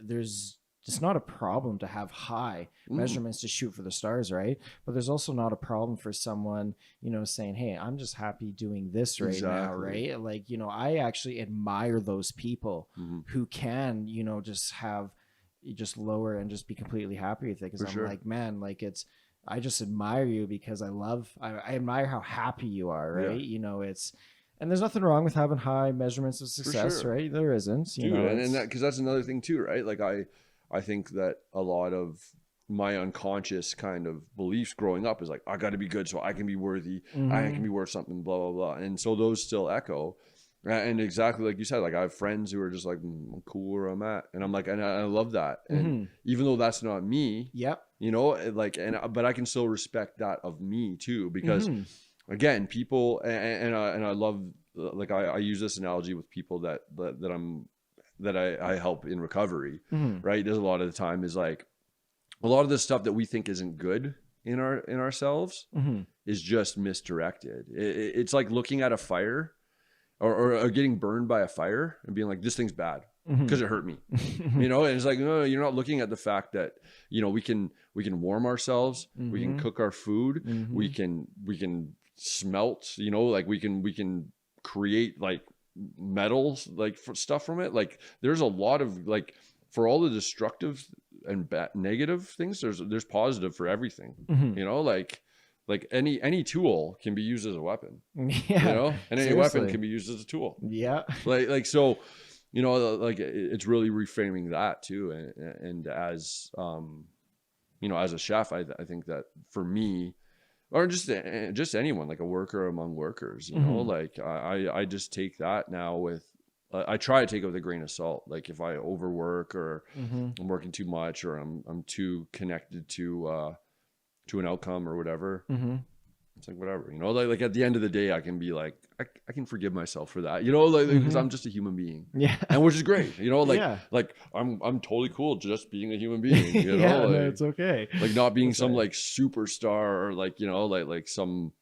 it's not a problem to have high measurements to shoot for the stars, right? But there's also not a problem for someone, you know, saying, hey, I'm just happy doing this right now, right? Like, you know, I actually admire those people who can, you know, just lower and just be completely happy with it. Because I'm like, man, like I just admire you because I admire how happy you are, right? You know, and there's nothing wrong with having high measurements of success, right? There isn't, you know, and that, because that's another thing too, right? Like I think that a lot of my unconscious kind of beliefs growing up is like, I got to be good so I can be worthy. I can be worth something, blah, blah, blah. And so those still echo. And exactly like you said, like I have friends who are just like, I'm cool where I'm at. And I'm like, and I love that. And even though that's not me, you know, like, but I can still respect that of me too, because again, people, and I love, like I use this analogy with people that I help in recovery, right? There's a lot of the time is like a lot of the stuff that we think isn't good in ourselves is just misdirected. It's like looking at a fire or getting burned by a fire and being like, this thing's bad because it hurt me, you know? And it's like, no, you're not looking at the fact that, you know, we can warm ourselves, we can cook our food, we can smelt, you know, like we can create like metals, like for stuff from it. Like there's a lot of, like, for all the destructive and negative things, there's positive for everything, you know, like any tool can be used as a weapon, you know, and any weapon can be used as a tool. Like so, you know, like it's really reframing that too. And as you know, as a chef, I think that for me, or just anyone, like a worker among workers, you know, like I just take that now with, I try to take it with a grain of salt. Like if I overwork or I'm working too much or I'm too connected to an outcome or whatever, it's like, whatever, you know, like at the end of the day, I can be like, I can forgive myself for that, you know, like, because I'm just a human being. And which is great, you know, like I'm totally cool just being a human being, you know, like, no, it's okay. Like not being some like superstar or like, you know, like some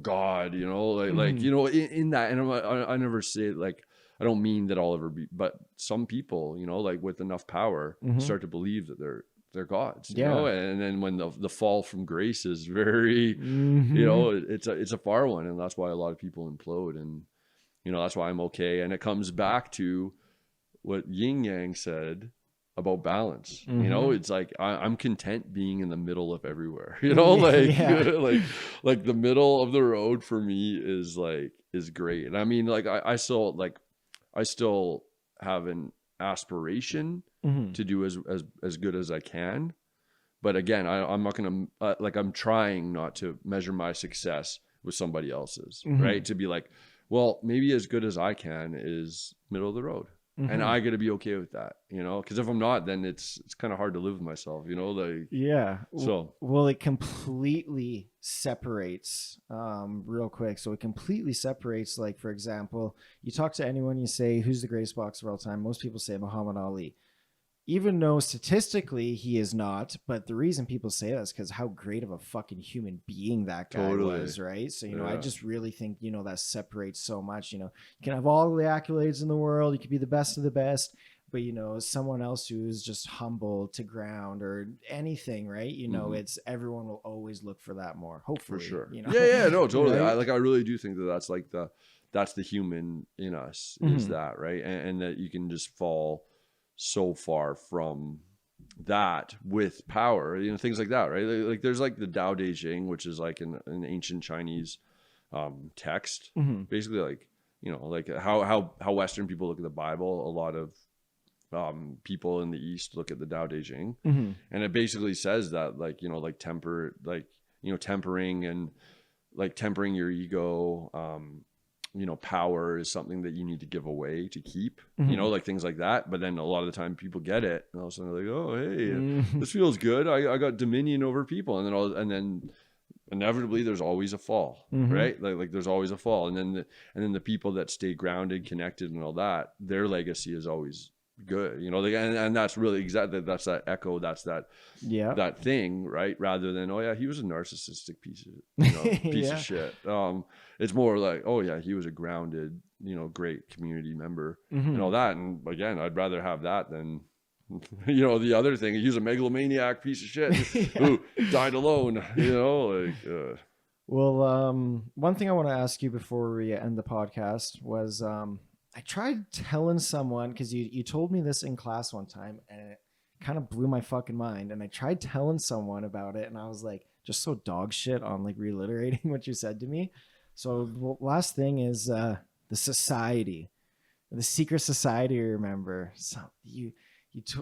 god, you know, like, you know, in that. And I never say like, I don't mean that I'll ever be, but some people, you know, like with enough power start to believe that they're gods, you know, and then when the fall from grace is very, you know, it's a far one. And that's why a lot of people implode. And, you know, that's why I'm okay. And it comes back to what Yin Yang said about balance. You Mm-hmm. know, it's like I'm content being in the middle of everywhere. You know, like like the middle of the road for me is great. And I mean, like I still have an aspiration Mm-hmm. to do as good as I can. But again, I'm not gonna like, I'm trying not to measure my success with somebody else's, Mm-hmm. right? To be like, well, maybe as good as I can is middle of the road. And I got to be okay with that, you know, because if I'm not, then it's kind of hard to live with myself, you know, like, Yeah. so. Well, it completely separates real quick. So it completely separates, like, for example, you talk to anyone, you say, who's the greatest boxer of all time? Most people say Muhammad Ali. Even though statistically he is not, but the reason people say that is because how great of a fucking human being that guy was, right? So, I just really think, that separates so much. You can have all the accolades in the world, you could be the best of the best, but, someone else who is just humble to ground or anything, right? It's everyone will always look for that more, hopefully. For sure. Yeah, no, totally. Right? I really do think that that's the human in us, is that, right? And that you can just fall so far from that with power, things like that, right? Like there's like the Tao Te Ching, which is like an ancient Chinese text, basically, like, like how Western people look at the Bible. A lot of people in the East look at the Tao Te Ching, and it basically says that, like, like tempering and like tempering your ego, power is something that you need to give away to keep, like things like that. But then a lot of the time people get it, and all of a sudden they're like, oh, hey, this feels good. I got dominion over people. And then inevitably there's always a fall, right? Like there's always a fall. And then the people that stay grounded, connected, and all that, their legacy is always good, and that's really exactly, that's that echo, that's that thing, right? Rather than, oh yeah, he was a narcissistic piece of shit. It's more like, oh yeah, he was a grounded, great community member, and all that. And again, I'd rather have that than the other thing. He was a megalomaniac piece of shit who died alone, Well, one thing I want to ask you before we end the podcast was, I tried telling someone, because you told me this in class one time, and it kind of blew my fucking mind. And I tried telling someone about it, and I was like, just so dog shit on like reiterating what you said to me. So the last thing is the society, the secret society. Remember, so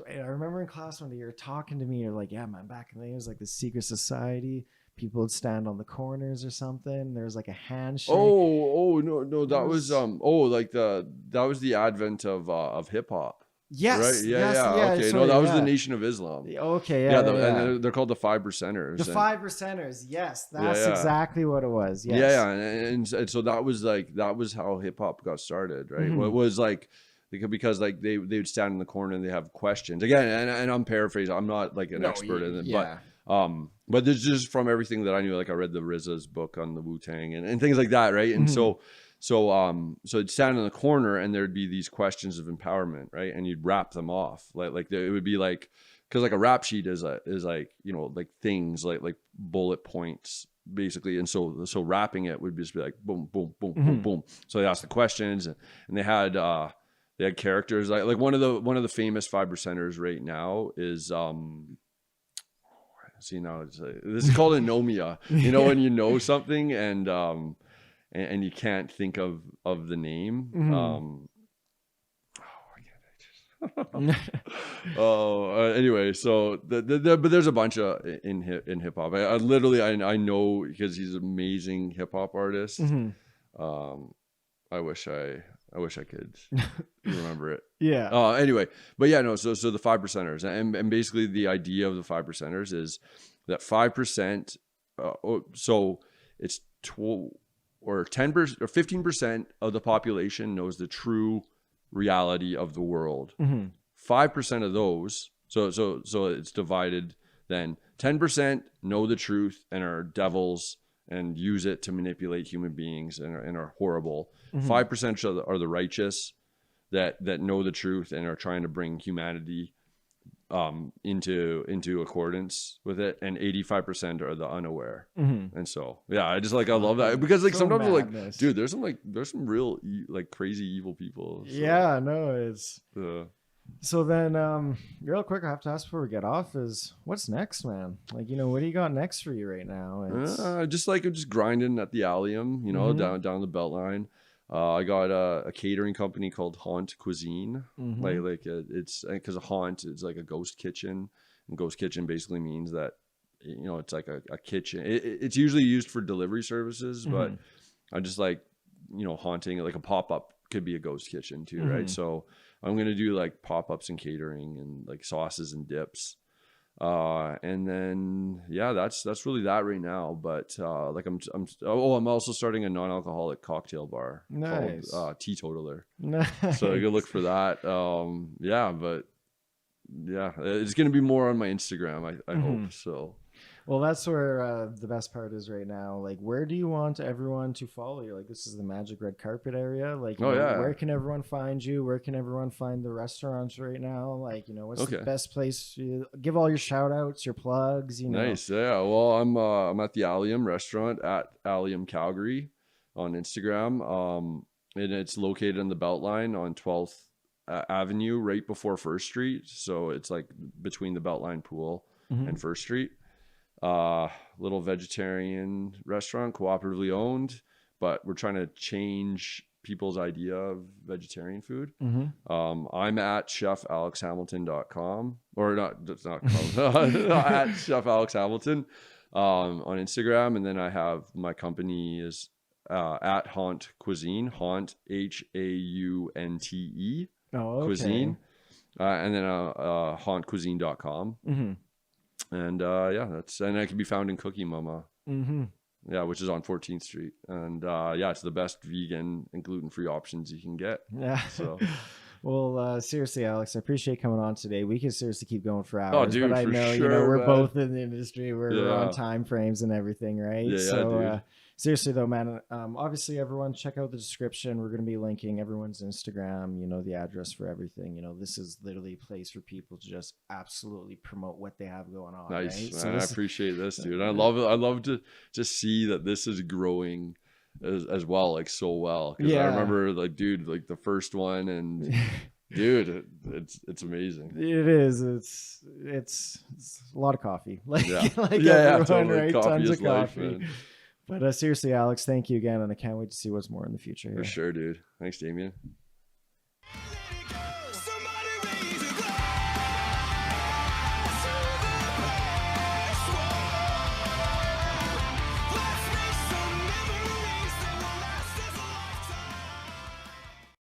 I remember in class one day you were talking to me. You're like, yeah, man, back in the day it was like the secret society. People would stand on the corners or something. There was like a handshake. No, that was like that was the advent of hip hop. Yes. Right. Yeah. Okay. Sorry, No, that was the Nation of Islam. Okay. Yeah. And they're called the 5%ers. The 5%ers. Yes, that's exactly what it was. Yes. Yeah. And so that was how hip hop got started, right? It was like, because like they would stand in the corner and they have questions again, and I'm paraphrasing. I'm not like an expert in it, but this is just from everything that I knew. Like I read the RZA's book on the Wu-Tang and things like that, right? And so it'd stand in the corner and there'd be these questions of empowerment, right? And you'd wrap them off like it would be like, because like a rap sheet is like, like things like bullet points basically. And so wrapping it would just be like boom, boom, boom, boom, boom. So they asked the questions, and they had characters like one of the famous 5%ers right now is see, now this is called anomia. When you know something and you can't think of the name. Anyway, so but there's a bunch of in hip hop. I literally I know, because he's an amazing hip hop artist. I wish I could remember it. Yeah. Anyway, but yeah, no. So the 5%ers, and basically the idea of the 5%ers is that 5%. So it's 12 or 10% or 15% of the population knows the true reality of the world. 5% of those. So it's divided. Then 10% know the truth and are devils and use it to manipulate human beings and are horrible. 5% are the righteous that know the truth and are trying to bring humanity into accordance with it, and 85% are the unaware. And so I just I love that, because like sometimes madness. Like, dude, there's some real like crazy evil people. So, yeah, no, it's So then, real quick, I have to ask before we get off is what's next, man? Like, what do you got next for you right now? It's Just grinding at the Allium, mm-hmm, down the Beltline. I got a catering company called Haunt Cuisine. mm-hmm, It's because a haunt is like a ghost kitchen, and ghost kitchen basically means that it's like a kitchen. It's usually used for delivery services, mm-hmm, but I just like haunting, like a pop up could be a ghost kitchen too, right? mm-hmm. So I'm gonna do like pop ups and catering and like sauces and dips. And then yeah, that's really that right now. But like I'm also starting a non-alcoholic cocktail bar called Nice. Teetotaler. So you can look Nice. for that. Yeah, but yeah, it's gonna be more on my Instagram. I Mm-hmm. hope so. Well, that's where the best part is right now. Like, where do you want everyone to follow you? Like, this is the Magic Red Carpet area. Like, Oh yeah. where can everyone find you? Where can everyone find the restaurants right now? Like, what's the Okay. best place? Give all your shout outs, your plugs. Nice. Yeah. Well, I'm at the Allium restaurant at Allium Calgary on Instagram. And it's located on the Beltline on 12th Avenue, right before First Street. So it's like between the Beltline pool Mm-hmm. and First Street. Little vegetarian restaurant, cooperatively owned, but we're trying to change people's idea of vegetarian food. Mm-hmm. I'm at chefalexhamilton.com, or not, that's not com, at Chef Alex Hamilton on Instagram. And then I have my company is at Haunt Cuisine, Haunt Haunte Oh, okay. Cuisine, and then hauntcuisine.com. Mm-hmm. And yeah, and I can be found in Cookie Mama. Mm-hmm. Yeah, which is on 14th Street. And yeah, it's the best vegan and gluten-free options you can get. Yeah. So, Well, seriously, Alex, I appreciate coming on today. We could seriously keep going for oh, hours, but dude, I for know, sure, we're man. both in the industry. We're on Yeah. time frames and everything, right? Yeah, yeah, So, dude. seriously though, man, obviously everyone check out the description. We're going to be linking everyone's Instagram, the address for everything. This is literally a place for people to just absolutely promote what they have going on, Nice, right? So man. I this, appreciate this, dude. I love it. I love to just see that this is growing as well, like so well. Because I yeah. remember, like, dude, like the first one, and dude, it's amazing. It is. It's a lot of coffee, like Yeah, like yeah, everyone, totally. right? Coffee Tons is of life, coffee. man. But seriously, Alex, thank you again, and I can't wait to see what's more in the future For here. sure, dude. Thanks, Damien.